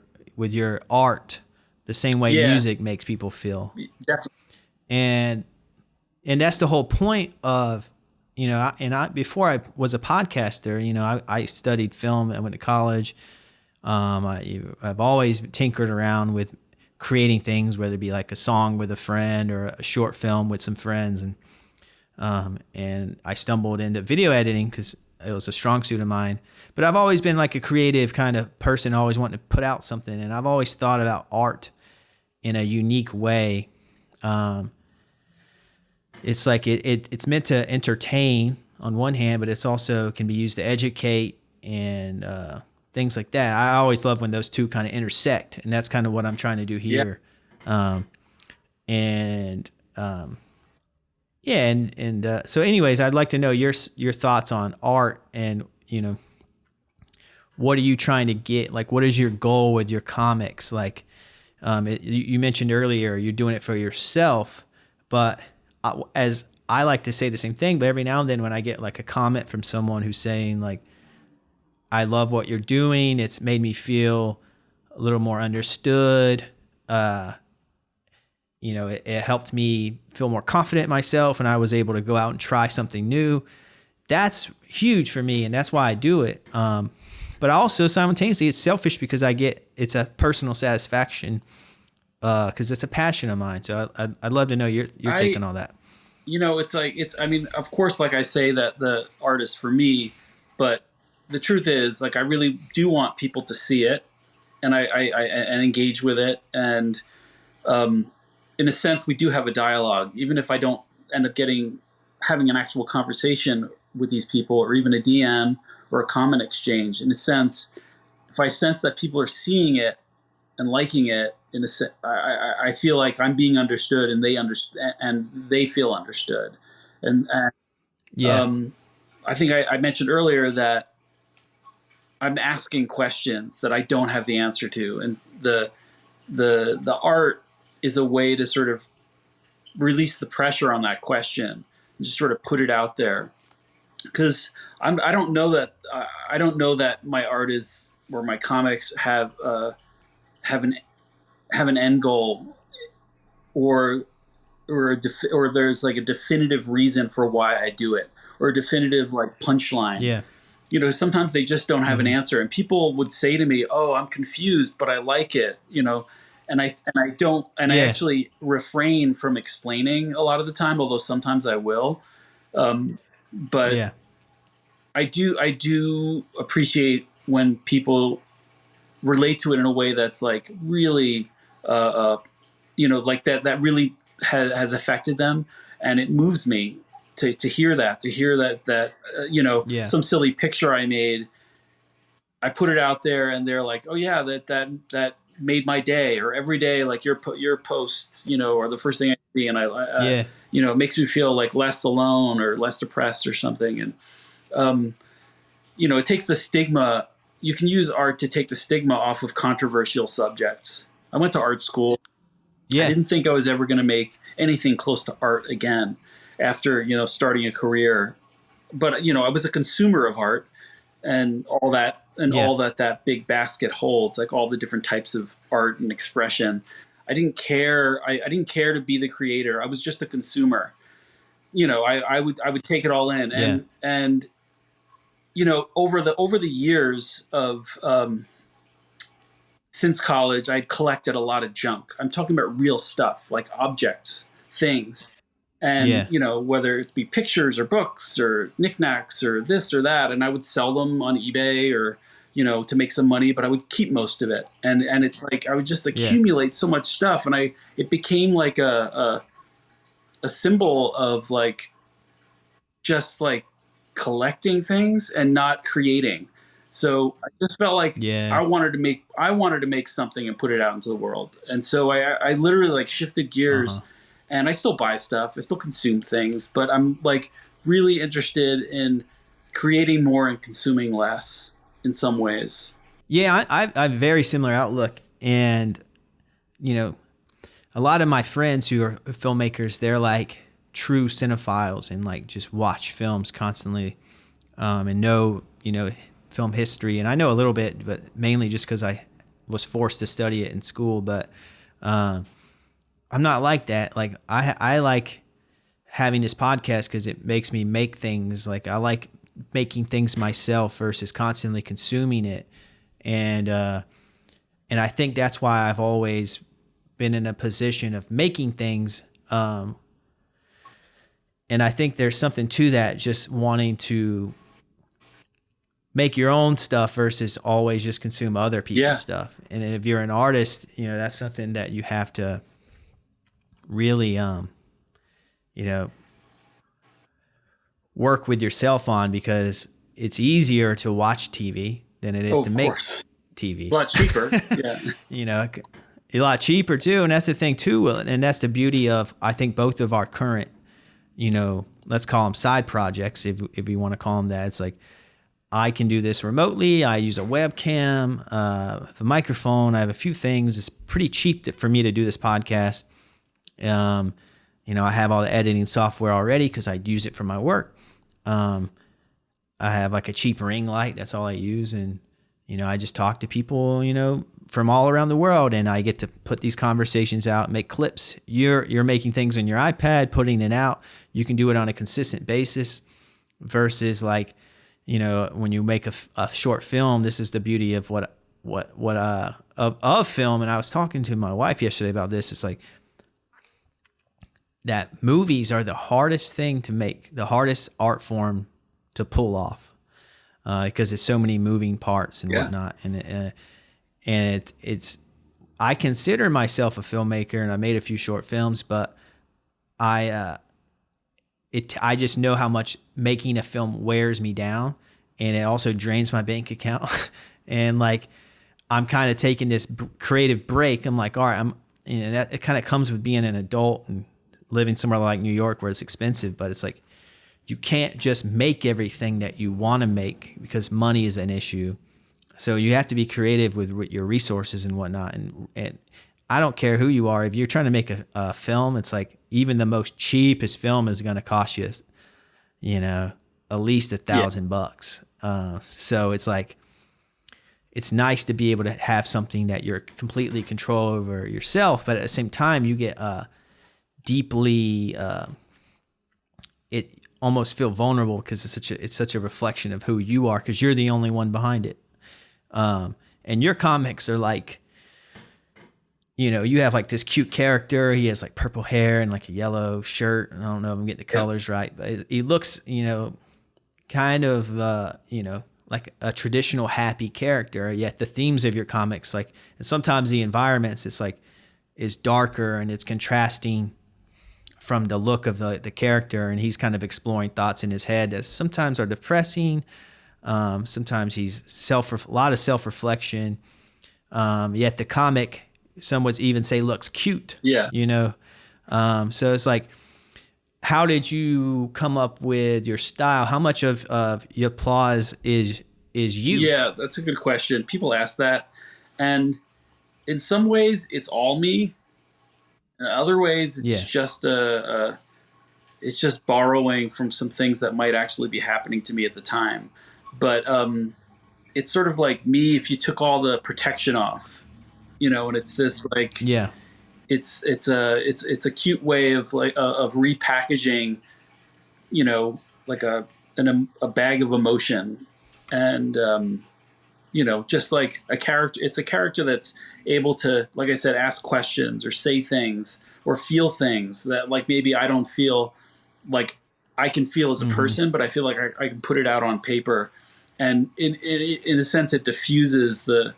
art, the same way music makes people feel. Definitely. And that's the whole point of, you know, before I was a podcaster, you know, I studied film. I went to college. I've always tinkered around with creating things, whether it be like a song with a friend or a short film with some friends. And I stumbled into video editing because it was a strong suit of mine. But I've always been like a creative kind of person, always wanting to put out something. And I've always thought about art in a unique way. It's like it's meant to entertain on one hand, but it's also can be used to educate and things like that. I always love when those two kind of intersect, and that's kind of what I'm trying to do here. So anyways, I'd like to know your thoughts on art, and, you know, what are you trying to get? Like, what is your goal with your comics? Like, you mentioned earlier, you're doing it for yourself, but as I like to say the same thing, but every now and then when I get like a comment from someone who's saying like, I love what you're doing, it's made me feel a little more understood. You know, it helped me feel more confident in myself, and I was able to go out and try something new. That's huge for me, and that's why I do it. But also simultaneously, it's selfish because it's a personal satisfaction, because it's a passion of mine. So I'd love to know your take on all that. You know, I mean, of course, like I say that the art is for me, but the truth is, like, I really do want people to see it, and I engage with it. And in a sense, we do have a dialogue, even if I don't end up having an actual conversation with these people, or even a DM or a comment exchange. In a sense, if I sense that people are seeing it and liking it, I feel like I'm being understood, and they feel understood. And I think I mentioned earlier that I'm asking questions that I don't have the answer to, and the art is a way to sort of release the pressure on that question and just sort of put it out there. Because I don't know that my art is, or my comics have an end goal, or there's like a definitive reason for why I do it, or a definitive like punchline. Yeah. sometimes they just don't have an answer, and people would say to me, "Oh, I'm confused, but I like it," and I don't, and I actually refrain from explaining a lot of the time, although sometimes I will. But I do appreciate when people relate to it in a way that's like really, like that really has affected them, and it moves me to hear that some silly picture I made, I put it out there, and they're like, oh yeah, that made my day, or every day, like your posts, are the first thing I see, and it makes me feel like less alone or less depressed or something. And it takes the stigma. You can use art to take the stigma off of controversial subjects. I went to art school. I didn't think I was ever going to make anything close to art again after, starting a career. But, I was a consumer of art and all that, all that big basket holds, like all the different types of art and expression. I didn't care. I didn't care to be the creator. I was just a consumer. I would take it all in, and over the years of since college, I'd collected a lot of junk. I'm talking about real stuff, like objects, things. And, whether it be pictures or books or knickknacks or this or that. And I would sell them on eBay or, to make some money, but I would keep most of it. And it's like, I would just accumulate so much stuff. And it became like a symbol of like, just like collecting things and not creating. So I just felt like I wanted to make something and put it out into the world. And so I literally like shifted gears. And I still buy stuff. I still consume things, but I'm like really interested in creating more and consuming less in some ways. Yeah, I have a very similar outlook. And, a lot of my friends who are filmmakers, they're like true cinephiles and like just watch films constantly and know, film history. And I know a little bit, but mainly just because I was forced to study it in school. But I'm not like that. Like I like having this podcast because it makes me make things. Like I like making things myself versus constantly consuming it. And I think that's why I've always been in a position of making things. And I think there's something to that, just wanting to make your own stuff versus always just consume other people's stuff. And if you're an artist, that's something that you have to really, work with yourself on, because it's easier to watch TV than it is to make TV. It's a lot cheaper. A lot cheaper too. And that's the thing too. And that's the beauty of, I think, both of our current, let's call them side projects. If you want to call them that, it's like, I can do this remotely. I use a webcam, a microphone. I have a few things. It's pretty cheap for me to do this podcast. I have all the editing software already because I use it for my work. I have like a cheap ring light. That's all I use. And, I just talk to people, from all around the world, and I get to put these conversations out, make clips. You're making things on your iPad, putting it out. You can do it on a consistent basis versus like, when you make a short film. This is the beauty of of film. And I was talking to my wife yesterday about this. It's like, that movies are the hardest thing to make, the hardest art form to pull off, because there's so many moving parts and whatnot. And it's I consider myself a filmmaker, and I made a few short films, but I just know how much making a film wears me down, and it also drains my bank account. And like, I'm kind of taking this creative break. I'm like, all right, it kind of comes with being an adult and living somewhere like New York where it's expensive, but it's like, you can't just make everything that you want to make because money is an issue. So you have to be creative with your resources and whatnot. And I don't care who you are. If you're trying to make a film, it's like even the most cheapest film is going to cost you, at least $1,000. So it's like, it's nice to be able to have something that you're completely control over yourself, but at the same time, you get deeply almost feel vulnerable because it's such a reflection of who you are because you're the only one behind it. And your comics are like, you know, you have like this cute character. He has like purple hair and like a yellow shirt. I don't know if I'm getting the colors right, but he looks, you know, kind of, you know, like a traditional happy character. Yet the themes of your comics, like, and sometimes the environments, it's like, is darker and it's contrasting from the look of the character. And he's kind of exploring thoughts in his head that sometimes are depressing. Sometimes he's a lot of self-reflection. Yet the comic, some would even say, looks cute. Yeah. You know? So it's like, how did you come up with your style? How much of your applause is you? Yeah, that's a good question. People ask that. And in some ways it's all me. In other ways it's just it's just borrowing from some things that might actually be happening to me at the time. But it's sort of like me if you took all the protection off, you know, and it's this like it's a cute way of like of repackaging, you know, like a bag of emotion, and you know, just like a character. It's a character that's able to, like I said, ask questions or say things or feel things that like maybe I don't feel like I can feel as a person, but I feel like I can put it out on paper, and in a sense it diffuses the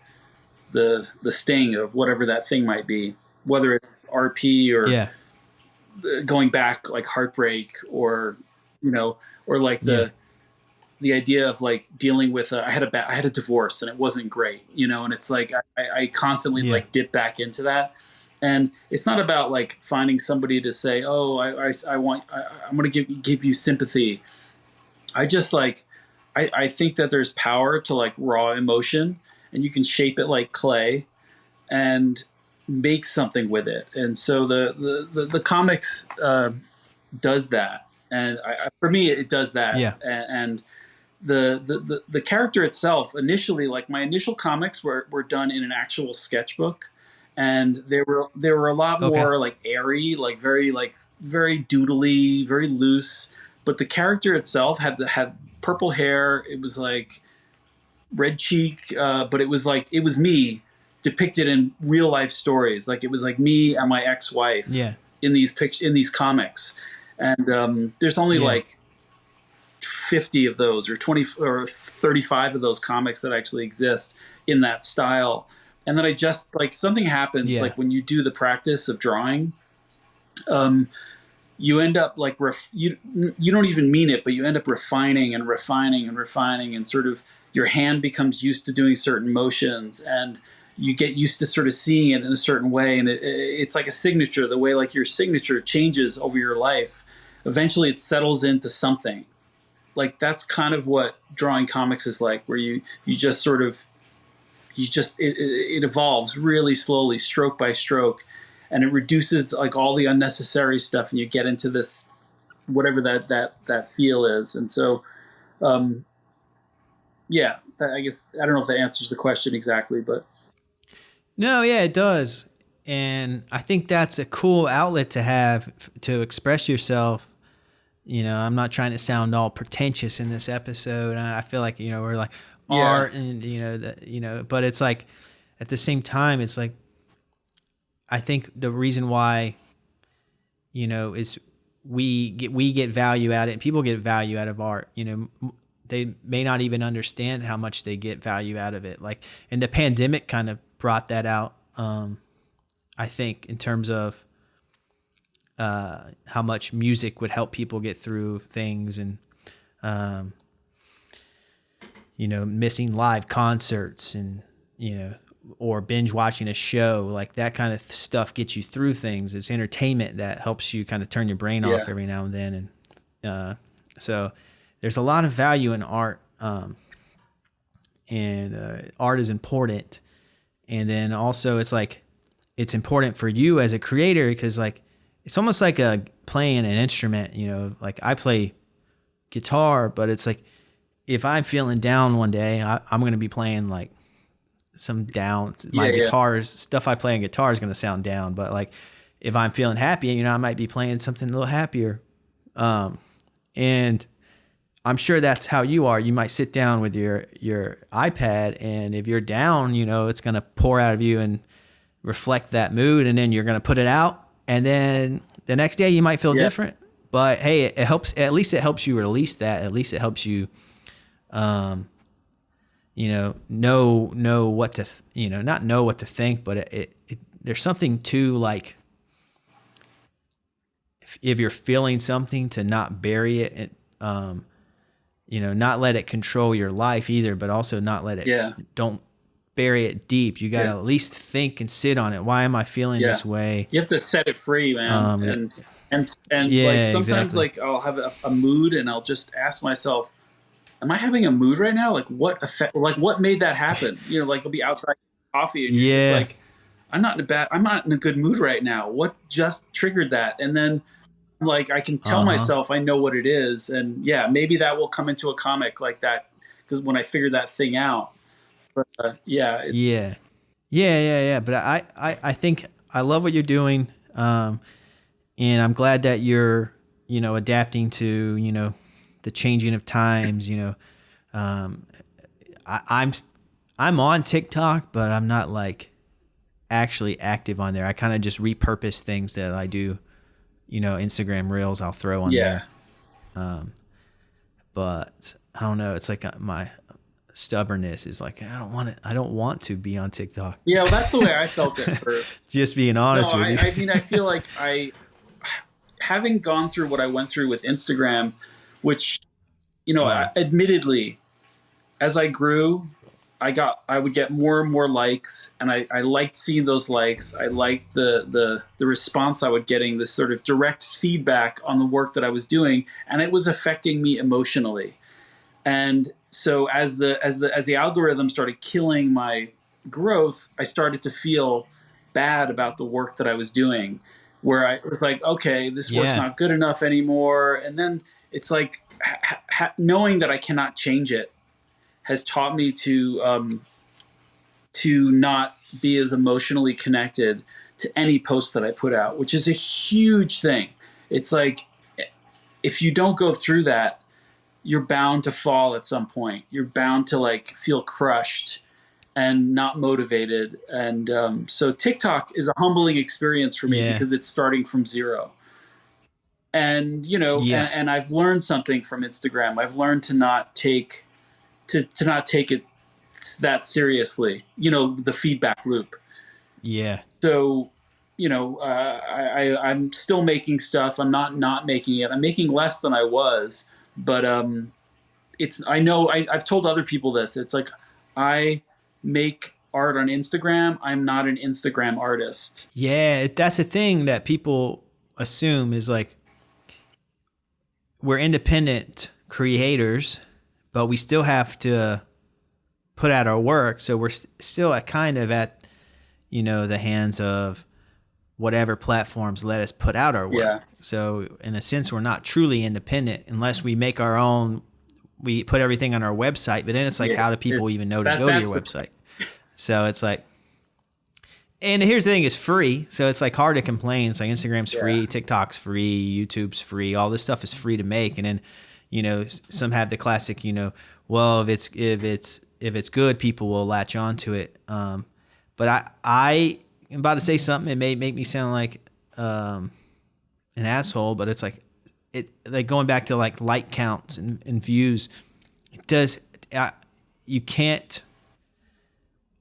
sting of whatever that thing might be, whether it's RP or going back like heartbreak, or you know, or like the idea of like dealing with I had a divorce and it wasn't great, you know, and it's like I constantly like dip back into that. And it's not about like finding somebody to say, oh, I'm going to give you sympathy. I just like, I think that there's power to like raw emotion, and you can shape it like clay and make something with it. And so the comics does that. And for me, it does that. Yeah. And the character itself, initially, like my initial comics were done in an actual sketchbook. And they were a lot more like airy, like very doodly, very loose. But the character itself had purple hair. It was like red cheek, but it was me depicted in real life stories. Like it was like me and my ex-wife in these comics. And there's only like 50 of those, or 20 or 35 of those comics that actually exist in that style. And then I just like something happens like when you do the practice of drawing, you end up like you don't even mean it, but you end up refining and refining and refining, and sort of your hand becomes used to doing certain motions, and you get used to sort of seeing it in a certain way, and it's like a signature. The way like your signature changes over your life, eventually it settles into something. Like that's kind of what drawing comics is like, where you just sort of it evolves really slowly, stroke by stroke, and it reduces like all the unnecessary stuff, and you get into this whatever that feel is. And so I guess I don't know if that answers the question exactly, but no, it does. And I think that's a cool outlet to have to express yourself. You know, I'm not trying to sound all pretentious in this episode. I feel like, you know, we're like art and, you know, but it's like at the same time, it's like, I think the reason why, you know, is we get value out of it, and people get value out of art. You know, they may not even understand how much they get value out of it. Like, and the pandemic kind of brought that out. I think in terms of how much music would help people get through things, and you know, missing live concerts, and you know, or binge watching a show, like that kind of stuff gets you through things. It's entertainment that helps you kind of turn your brain off every now and then. And so there's a lot of value in art, and art is important. And then also it's like, it's important for you as a creator, because like, it's almost like playing an instrument, you know, like I play guitar, but it's like, if I'm feeling down one day, I'm going to be playing like some down. My guitars, stuff I play on guitar is going to sound down. But like if I'm feeling happy, you know, I might be playing something a little happier. And And I'm sure that's how you are. You might sit down with your iPad, and if you're down, it's going to pour out of you and reflect that mood, and then you're going to put it out, and then the next day you might feel different. But hey, it helps. At least it helps you release that. At least it helps you, know what to, not know what to think, but it there's something to, like, if you're feeling something, to not bury it, and not let it control your life either, but also not let it, don't bury it deep. You got to at least think and sit on it. Why am I feeling this way? You have to set it free, man. And like sometimes like I'll have a mood, and I'll just ask myself, am I having a mood right now? Like what made that happen? Like I'll be outside coffee, and you're just like, I'm not in a good mood right now. What just triggered that? And then like I can tell myself I know what it is, and maybe that will come into a comic like that, because when I figure that thing out. But But I think I love what you're doing, and I'm glad that you're adapting to the changing of times. I'm on TikTok, but I'm not like actually active on there. I kind of just repurpose things that I do. Instagram Reels I'll throw on there. But I don't know. It's like my stubbornness is like, I don't want to be on TikTok. Yeah, well, that's the way I felt at first. Just being honest with you. I mean, I feel like having gone through what I went through with Instagram, which, admittedly, as I grew, I would get more and more likes, and I liked seeing those likes. I liked the response I would getting, this sort of direct feedback on the work that I was doing, and it was affecting me emotionally. And so as the algorithm started killing my growth, I started to feel bad about the work that I was doing, where I was like, okay, this work's not good enough anymore. And then it's like knowing that I cannot change it has taught me to not be as emotionally connected to any post that I put out, which is a huge thing. It's like, if you don't go through that, you're bound to fall at some point. You're bound to like feel crushed and not motivated. And so TikTok is a humbling experience for me because it's starting from zero. And, and I've learned something from Instagram. I've learned to not take it that seriously, the feedback loop. Yeah. So, I'm still making stuff. I'm not making it. I'm making less than I was, but I've told other people this. It's like, I make art on Instagram. I'm not an Instagram artist. Yeah. That's the thing that people assume is like, we're independent creators, but we still have to put out our work. So we're still kind of at, the hands of whatever platforms let us put out our work. Yeah. So in a sense, we're not truly independent unless we make our own, we put everything on our website, but then it's like, how do people even know to go to your website? So it's like, and here's the thing, it's free. So it's like hard to complain. It's like Instagram's free, TikTok's free, YouTube's free. All this stuff is free to make. And then, some have the classic, well, if it's good, people will latch on to it. But I'm about to say something. It may make me sound like an asshole, but it's like going back to like counts and views. It does. You can't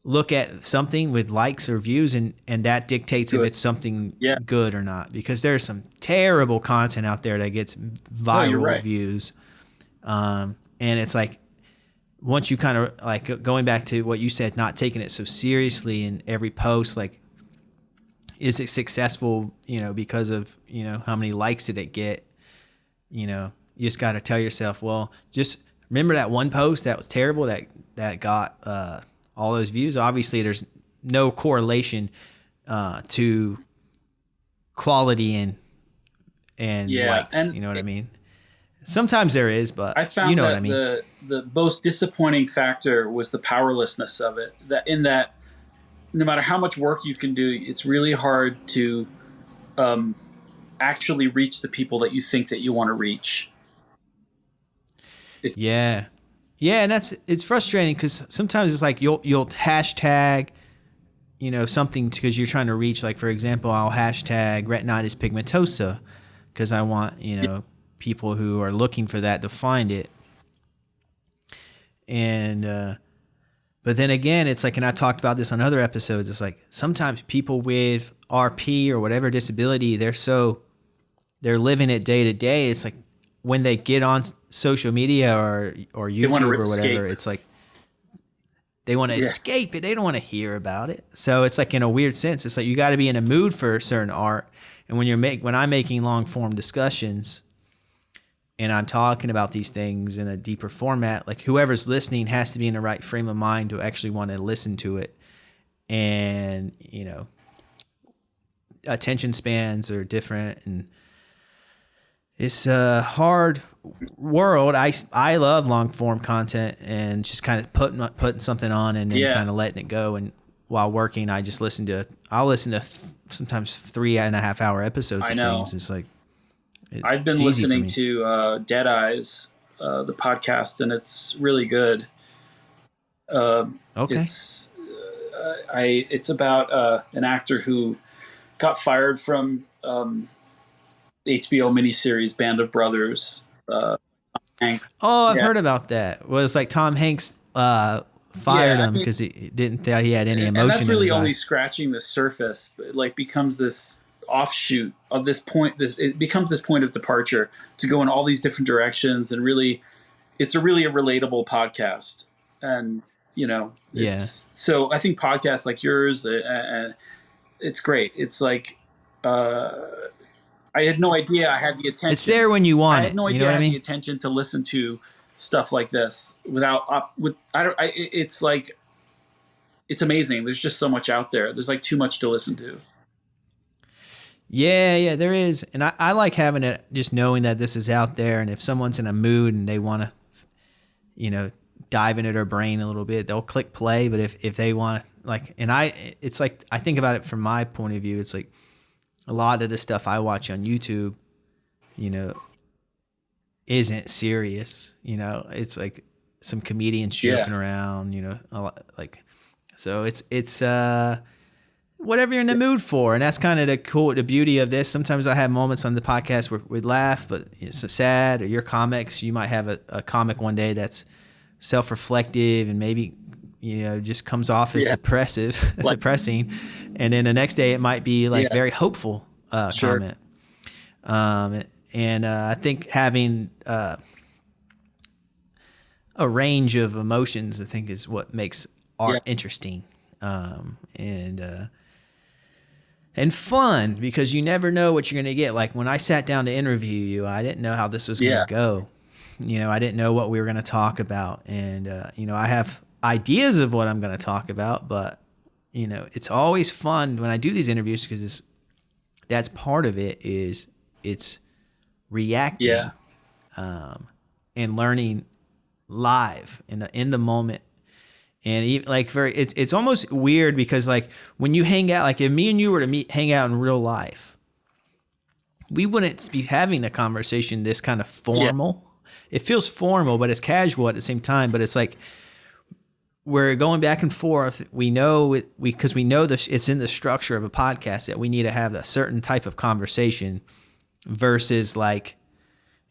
look at something with likes or views and that dictates if it's something good or not, because there's some terrible content out there that gets viral views. And it's like, once you kind of like going back to what you said, not taking it so seriously in every post, like, is it successful, because of, how many likes did it get? You just got to tell yourself, well, just remember that one post that was terrible that got all those views. Obviously, there's no correlation to quality and likes. And you know what I mean? Sometimes there is, but I found that what I mean? the most disappointing factor was the powerlessness of it. That no matter how much work you can do, it's really hard to actually reach the people that you think that you want to reach. Yeah. Yeah, and it's frustrating because sometimes it's like you'll hashtag, something because you're trying to reach, like, for example, I'll hashtag retinitis pigmentosa because I want, people who are looking for that to find it. And but then again, it's like, and I talked about this on other episodes, it's like sometimes people with RP or whatever disability, they're living it day to day. It's like when they get on social media or YouTube or whatever, it's like they want to escape it. They don't want to hear about it. So it's like, in a weird sense, it's like you got to be in a mood for certain art. And when I'm making long form discussions and I'm talking about these things in a deeper format, like whoever's listening has to be in the right frame of mind to actually want to listen to it. And, attention spans are different, and it's a hard world. I love long form content and just kind of putting something on and then kind of letting it go. And while working, I'll listen to sometimes 3.5 hour episodes of things. It's like, I've been listening to Dead Eyes, the podcast, and it's really good. Okay. It's about an actor who got fired from HBO miniseries Band of Brothers. Hanks. Oh, I've heard about that. Well, it's like Tom Hanks fired him because he didn't think he had any emotion. And that's really in his only eyes. scratching the surface. It like becomes this offshoot of this point. It becomes this point of departure to go in all these different directions, and really, it's a relatable podcast. And so I think podcasts like yours, it's great. It's like. I had no idea I had the attention. It's there when you want it. I had no idea I had the attention to listen to stuff like this it's like, it's amazing. There's just so much out there. There's like too much to listen to. Yeah, there is. And I like having it, just knowing that this is out there. And if someone's in a mood and they want to, dive into their brain a little bit, they'll click play. But if they want to, it's like, I think about it from my point of view. It's like, a lot of the stuff I watch on YouTube, isn't serious. It's like some comedians joking around, a lot, like, so it's whatever you're in the mood for. And that's kind of the beauty of this. Sometimes I have moments on the podcast where we laugh, but it's sad. Or your comics, you might have a comic one day that's self-reflective and maybe, just comes off as depressing. And then the next day it might be like very hopeful comment. And I think having a range of emotions, I think, is what makes art interesting and fun, because you never know what you're going to get. Like when I sat down to interview you, I didn't know how this was going to go. I didn't know what we were going to talk about. And, I have ideas of what I'm going to talk about, but it's always fun when I do these interviews because that's part of it, is it's reacting and learning live in the moment. And even like it's almost weird because like when you hang out, like if me and you were to hang out in real life, we wouldn't be having a conversation this kind of formal. It feels formal, but it's casual at the same time. But it's like, we're going back and forth. We know because we know this. It's in the structure of a podcast that we need to have a certain type of conversation, versus like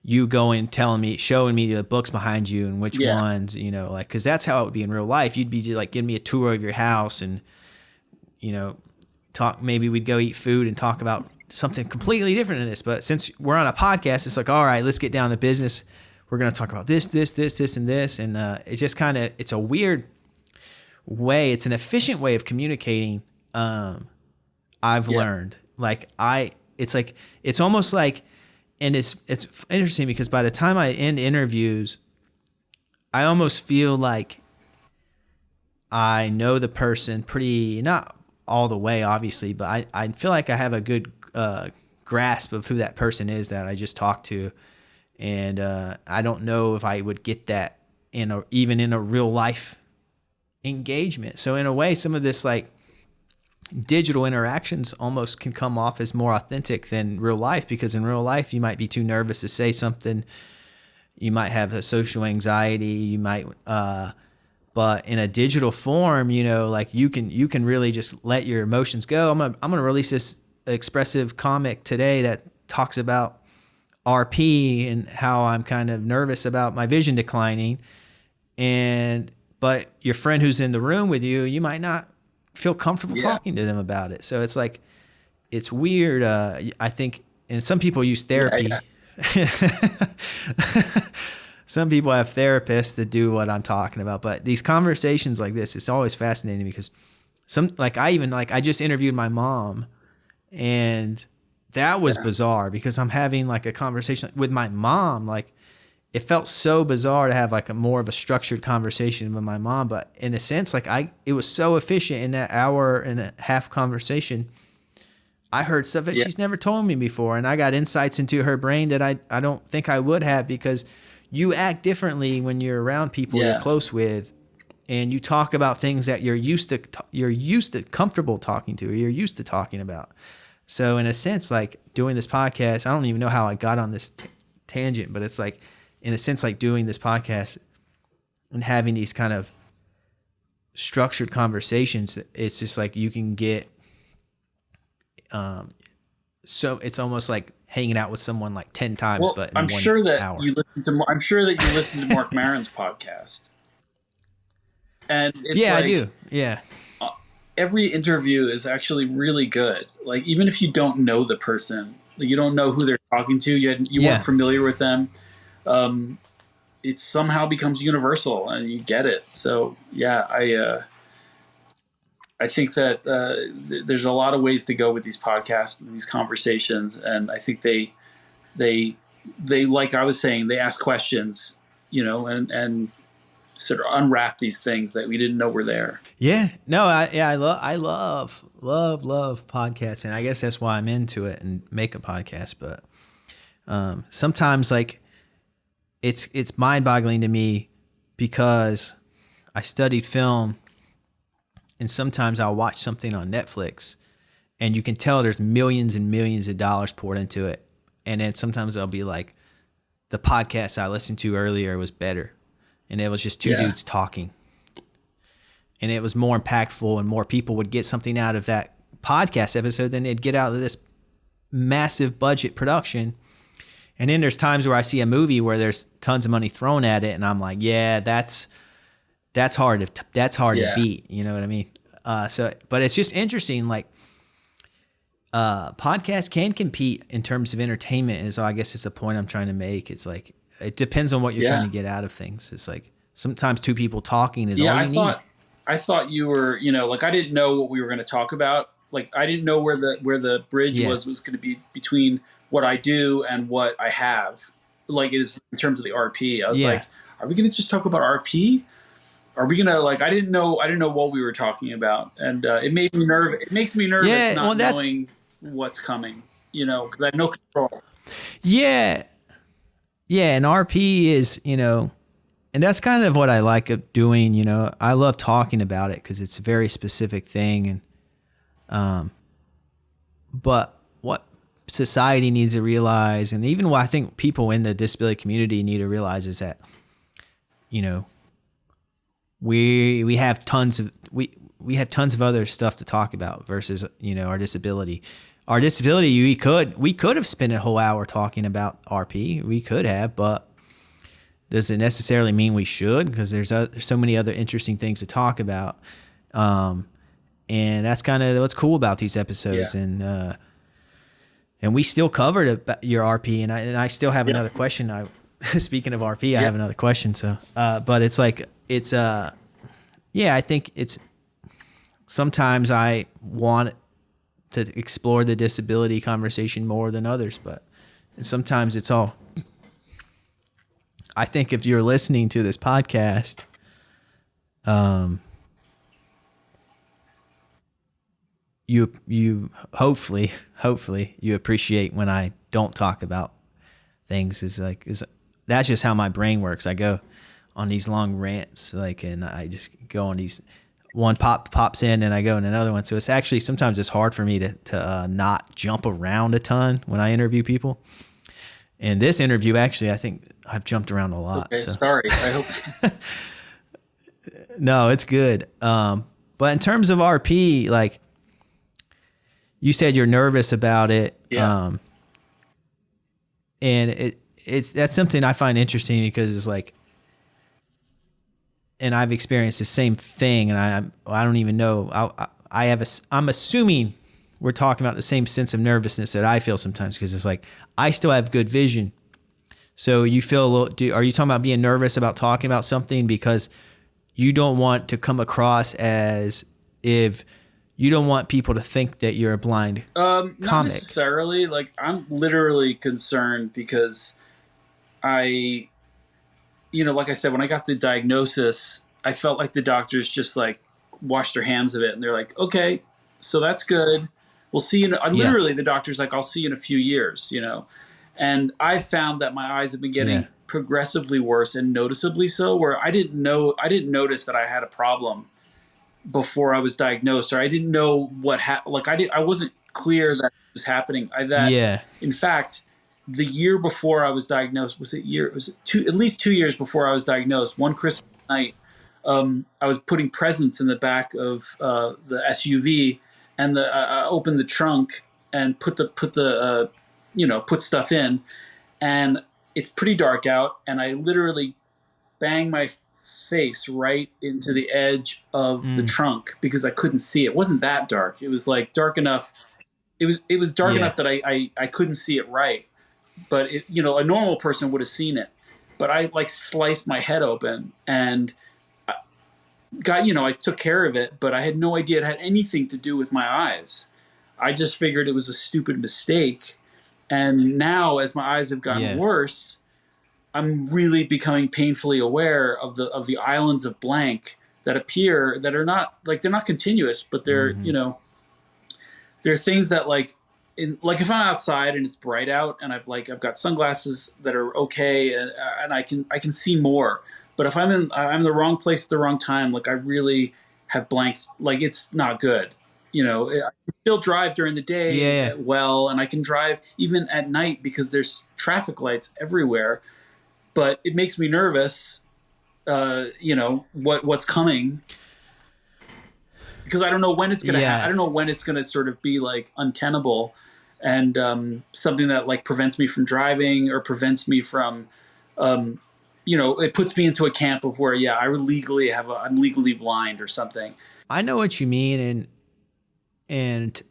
you going showing me the books behind you and which ones, because that's how it would be in real life. You'd be just like giving me a tour of your house and talk. Maybe we'd go eat food and talk about something completely different than this. But since we're on a podcast, it's like, all right, let's get down to business. We're going to talk about this, and this, and it's just kind of, it's a weird way. It's an efficient way of communicating. I've learned it's almost like, and it's interesting because by the time I end interviews, I almost feel like I know the person pretty, not all the way obviously, but I feel like I have a good grasp of who that person is that I just talked to. And I don't know if I would get that even in a real life engagement. So in a way, some of this like digital interactions almost can come off as more authentic than real life, because in real life you might be too nervous to say something, You might have a social anxiety. You might, but in a digital form, you know, like you can really just let your emotions go. I'm gonna release this expressive comic today that talks about RP and how I'm kind of nervous about my vision declining. But your friend who's in the room with you, you might not feel comfortable talking to them about it. So it's like, it's weird. I think, and some people use therapy. Some people have therapists that do what I'm talking about, but these conversations like this, it's always fascinating because I just interviewed my mom, and that was bizarre because I'm having like a conversation with my mom. Like, it felt so bizarre to have like a more of a structured conversation with my mom, but in a sense, like it was so efficient in that hour and a half conversation. I heard stuff that she's never told me before, and I got insights into her brain that I don't think I would have, because you act differently when you're around people you're close with, and you talk about things that you're used to comfortable talking to, or you're used to talking about. So in a sense, like doing this podcast, I don't even know how I got on this tangent, but it's like, in a sense, like doing this podcast and having these kind of structured conversations, it's just like you can get, so it's almost like hanging out with someone like 10 times, but in I'm one sure that hour. I'm sure that you listen to Mark Maron's podcast, and it's I do. Yeah, every interview is actually really good. Like, even if you don't know the person, like, you don't know who they're talking to, you weren't familiar with them, it somehow becomes universal, and you get it. So I think that there's a lot of ways to go with these podcasts and these conversations, and I think they like I was saying, they ask questions, you know, and sort of unwrap these things that we didn't know were there. Yeah, no, I love podcasting. I guess that's why I'm into it and make a podcast. But sometimes, like, it's mind-boggling to me because I studied film. And sometimes I'll watch something on Netflix and you can tell there's millions and millions of dollars poured into it. And then sometimes I'll be like, the podcast I listened to earlier was better. And it was just two dudes talking. And it was more impactful, and more people would get something out of that podcast episode than they'd get out of this massive budget production. And then there's times where I see a movie where there's tons of money thrown at it, and I'm like, yeah, that's hard to beat. You know what I mean? But it's just interesting. Like, podcasts can compete in terms of entertainment. And so I guess it's the point I'm trying to make. It's like, it depends on what you're trying to get out of things. It's like, sometimes two people talking is all you need. I thought you were, you know, like, I didn't know what we were going to talk about. Like, I didn't know where the bridge was going to be between what I do and what I have. Like, it is in terms of the RP. I was like, are we going to just talk about RP? Are we gonna, like? I didn't know what we were talking about, and it made me nervous. It makes me nervous not knowing what's coming. You know, because I have no control. Yeah, and RP is, you know, and that's kind of what I like of doing. You know, I love talking about it because it's a very specific thing, and but what society needs to realize, and even what I think people in the disability community need to realize, is that, you know, we have tons of other stuff to talk about versus, you know, our disability. Our disability, we could have spent a whole hour talking about RP. We could have, but does it necessarily mean we should? Because there's so many other interesting things to talk about, and that's kind of what's cool about these episodes. And we still covered your RP, and I still have another question. Speaking of RP, I have another question. So, but it's like, I think it's, sometimes I want to explore the disability conversation more than others, but sometimes it's all, I think if you're listening to this podcast, you hopefully you appreciate when I don't talk about things. That's just how my brain works. I go on these long rants, like, and I just go on these, one pops in and I go in another one. So it's actually, sometimes it's hard for me to not jump around a ton when I interview people. And this interview, actually, I think I've jumped around a lot. Okay, so. sorry. I hope. No, it's good. But in terms of RP, like you said, you're nervous about it. Yeah. And that's something I find interesting because it's like, and I've experienced the same thing, and I don't even know. I'm assuming we're talking about the same sense of nervousness that I feel sometimes, because it's like I still have good vision. So you feel a little. Are you talking about being nervous about talking about something because you don't want to come across as if you don't want people to think that you're a blind Not comic? necessarily. Like, I'm literally concerned because like I said, when I got the diagnosis, I felt like the doctors just like washed their hands of it, and they're like, "Okay, so that's good. We'll see you." Literally, the doctor's like, "I'll see you in a few years," And I found that my eyes have been getting progressively worse, and noticeably so. Where I didn't notice that I had a problem before I was diagnosed, or I didn't know what happened. Like I wasn't clear that it was happening. In fact, the year before I was diagnosed, at least 2 years before I was diagnosed, one Christmas night, I was putting presents in the back of the SUV, and I opened the trunk and put stuff in, and it's pretty dark out, and I literally banged my face right into the edge of the trunk because I couldn't see. It wasn't that dark. It was like dark enough. It was dark enough that I couldn't see it right. But a normal person would have seen it. But I like sliced my head open and I took care of it, but I had no idea it had anything to do with my eyes. I just figured it was a stupid mistake. And now, as my eyes have gotten worse, I'm really becoming painfully aware of the islands of blank that appear, that are not like, they're not continuous, but they're they're things that like if I'm outside and it's bright out and I've got sunglasses that are okay and I can see more. But if I'm in the wrong place at the wrong time, like I really have blanks, like it's not good. I can still drive during the day well, and I can drive even at night because there's traffic lights everywhere. But it makes me nervous, what's coming, because I don't know when it's going to happen. I don't know when it's going to sort of be like untenable, and something that like prevents me from driving or prevents me from, it puts me into a camp of where, I'm legally blind or something. I know what you mean. And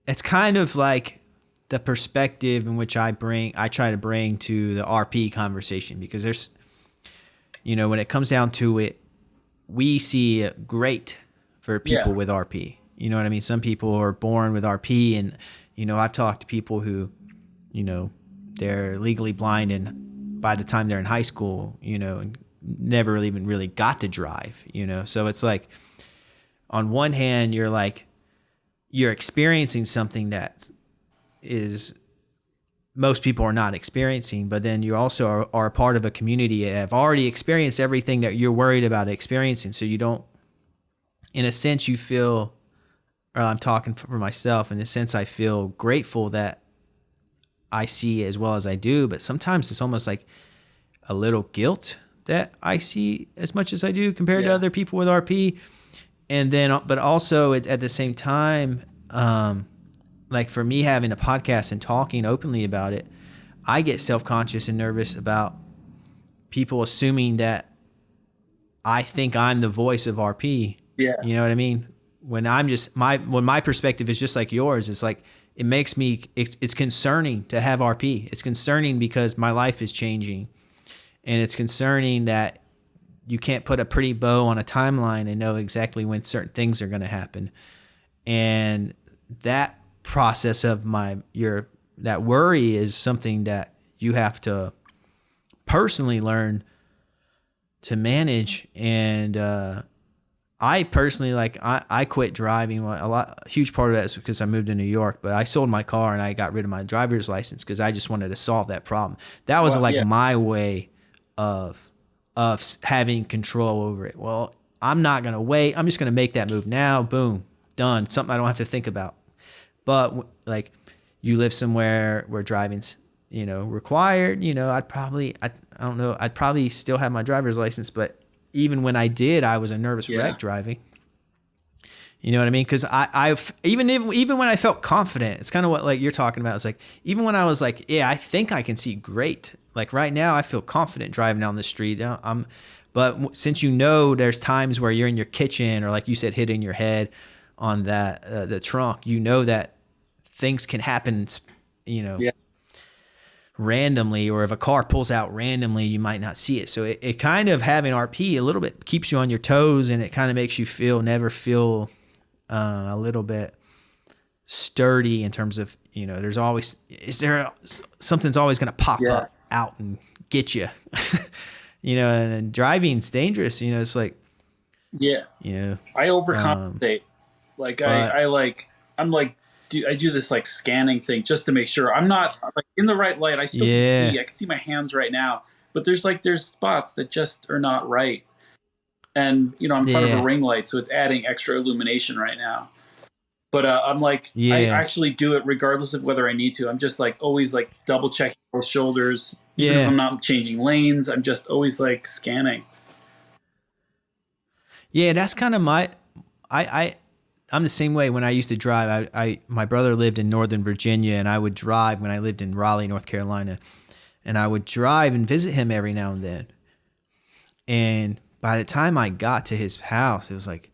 it's kind of like the perspective in which I try to bring to the RP conversation, because there's, when it comes down to it, we see it great for people with RP. You know what I mean? Some people are born with RP, and, I've talked to people who, they're legally blind, and by the time they're in high school, and never even really got to drive, So it's like, on one hand, you're experiencing something that is most people are not experiencing, but then you also are a part of a community that have already experienced everything that you're worried about experiencing. So you don't, in a sense, you feel, or I'm talking for myself, in a sense, I feel grateful that I see as well as I do, but sometimes it's almost like a little guilt that I see as much as I do compared to other people with RP. And then, but also at the same time, like for me having a podcast and talking openly about it, I get self-conscious and nervous about people assuming that I think I'm the voice of RP. Yeah. You know what I mean? When I'm just, when my perspective is just like yours, it's like, it makes me, it's concerning to have RP. It's concerning because my life is changing, and it's concerning that you can't put a pretty bow on a timeline and know exactly when certain things are going to happen. And that process of that worry is something that you have to personally learn to manage. And I personally, I quit driving. A huge part of that is because I moved to New York, but I sold my car and I got rid of my driver's license because I just wanted to solve that problem. That was my way of having control over it. Well, I'm not going to wait. I'm just going to make that move now. Boom, done. Something I don't have to think about. But like, you live somewhere where driving's required, I don't know, I'd probably still have my driver's license, but even when I did, I was a nervous wreck driving. You know what I mean? Because even when I felt confident, it's kind of what like you're talking about. It's like even when I was like, yeah, I think I can see great. Like right now, I feel confident driving down the street. But since there's times where you're in your kitchen or like you said, hitting your head on that the trunk, that things can happen. Randomly, or if a car pulls out randomly, you might not see it. So it kind of having RP a little bit keeps you on your toes, and it kind of makes you never feel a little bit sturdy in terms of, there's always, something's always going to pop up out and get you, and driving's dangerous, it's like, I overcompensate. I do this like scanning thing just to make sure I'm not like in the right light. I still can see. I can see my hands right now, but there's spots that just are not right. And I'm in front of a ring light, so it's adding extra illumination right now. But I'm like, I actually do it regardless of whether I need to. I'm just like always like double checking both shoulders. Even if I'm not changing lanes, I'm just always like scanning. Yeah, that's kind of I'm the same way when I used to drive. My brother lived in Northern Virginia, and I would drive when I lived in Raleigh, North Carolina, and I would drive and visit him every now and then. And by the time I got to his house, it was like,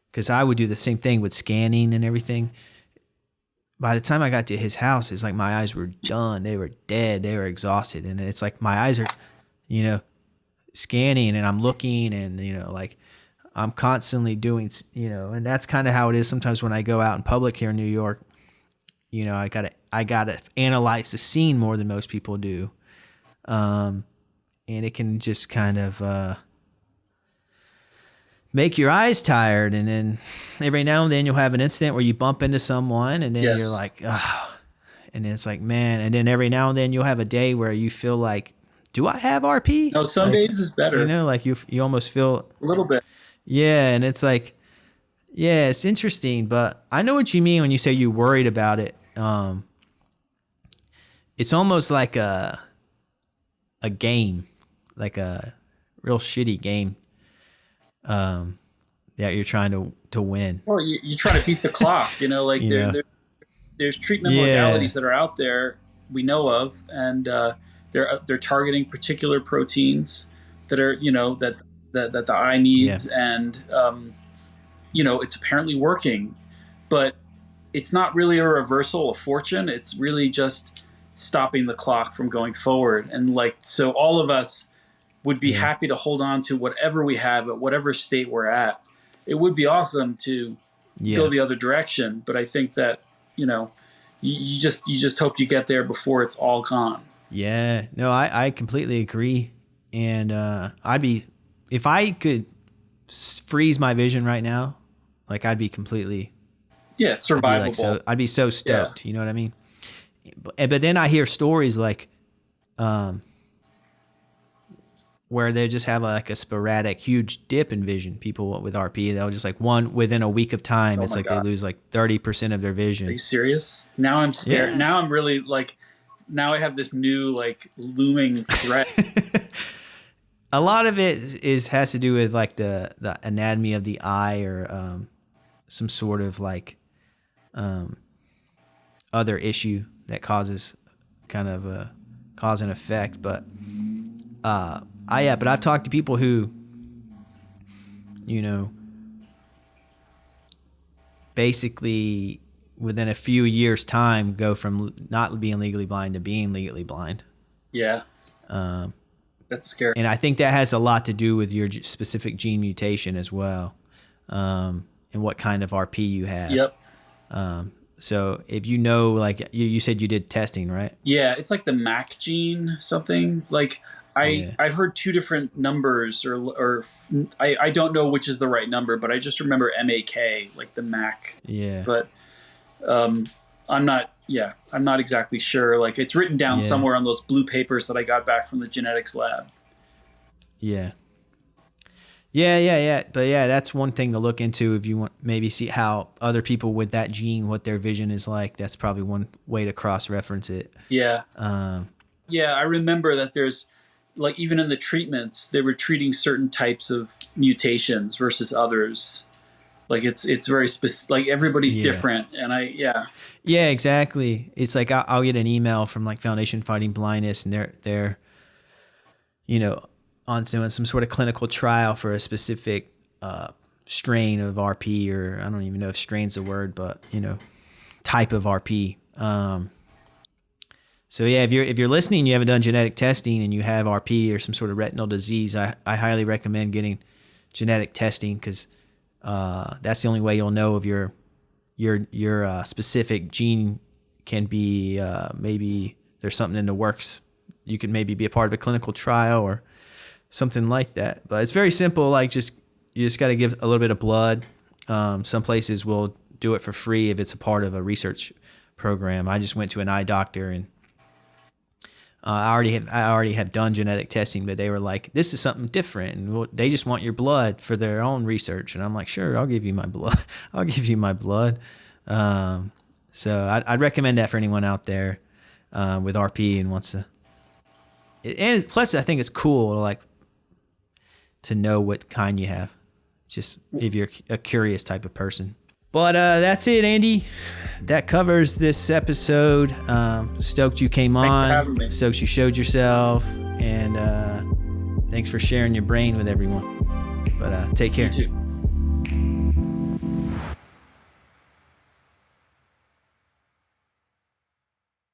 because I would do the same thing with scanning and everything. By the time I got to his house, it's like my eyes were done. They were dead. They were exhausted. And it's like my eyes are, scanning, and I'm looking, and, like I'm constantly doing, and that's kind of how it is sometimes when I go out in public here in New York. I gotta analyze the scene more than most people do. And it can just kind of make your eyes tired, and then every now and then you'll have an incident where you bump into someone, and then you're like, oh, and then it's like, man, and then every now and then you'll have a day where you feel like, do I have RP? No, some days is better. Like you almost feel a little bit. Yeah, and it's like, yeah, it's interesting, but I know what you mean when you say you're worried about it. It's almost like a game, like a real shitty game. That you're trying to win. Well, you try to beat the clock, there's treatment modalities that are out there we know of, and they're targeting particular proteins that are, that the eye needs, and it's apparently working, but it's not really a reversal of fortune. It's really just stopping the clock from going forward. And so all of us would be happy to hold on to whatever we have at whatever state we're at. It would be awesome to go the other direction, but I think that, you just hope you get there before it's all gone. Yeah, no, I completely agree. And if I could freeze my vision right now, like I'd be completely it's survivable. I'd be so stoked. You know what I mean? But then I hear stories like, where they just have like a sporadic huge dip in vision. People with RP, they'll just like within a week of time, it's like God. They lose like 30% of their vision. Are you serious? Now I'm scared. Yeah. Now I'm really like, now I have this new like looming threat. A lot of it has to do with like the anatomy of the eye, or some sort of like other issue that causes kind of a cause and effect. But but I've talked to people who, basically within a few years' time go from not being legally blind to being legally blind. Yeah. That's scary. And I think that has a lot to do with your specific gene mutation as well, and what kind of RP you have. Yep. So if like you said you did testing, right? Yeah, it's like the MAC gene something. Like I've heard two different numbers, or I don't know which is the right number, but I just remember MAK, like the MAC. Yeah. But I'm not exactly sure. Like it's written down somewhere on those blue papers that I got back from the genetics lab. Yeah. Yeah. But that's one thing to look into if you want maybe see how other people with that gene, what their vision is like. That's probably one way to cross-reference it. Yeah. Yeah, I remember that there's like even in the treatments, they were treating certain types of mutations versus others. Like it's very specific. Like everybody's different, and Yeah, exactly. It's like I'll get an email from like Foundation Fighting Blindness, and they're on doing some sort of clinical trial for a specific strain of RP, or I don't even know if strain's a word, but type of RP. So yeah, if you're listening, you haven't done genetic testing, and you have RP or some sort of retinal disease, I highly recommend getting genetic testing, because that's the only way you'll know if your specific gene can be maybe there's something in the works. You could maybe be a part of a clinical trial or something like that. But it's very simple. Like you just got to give a little bit of blood. Some places will do it for free if it's a part of a research program. I just went to an eye doctor, and I already have done genetic testing, but they were like, this is something different, and they just want your blood for their own research. And I'm like, sure, I'll give you my blood. I'll give you my blood. So I'd recommend that for anyone out there with RP and wants to. And plus, I think it's cool to know what kind you have, just if you're a curious type of person. But that's it, Andy. That covers this episode. Stoked you came on. Thanks for having me. Stoked you showed yourself. And thanks for sharing your brain with everyone. But take care. You too.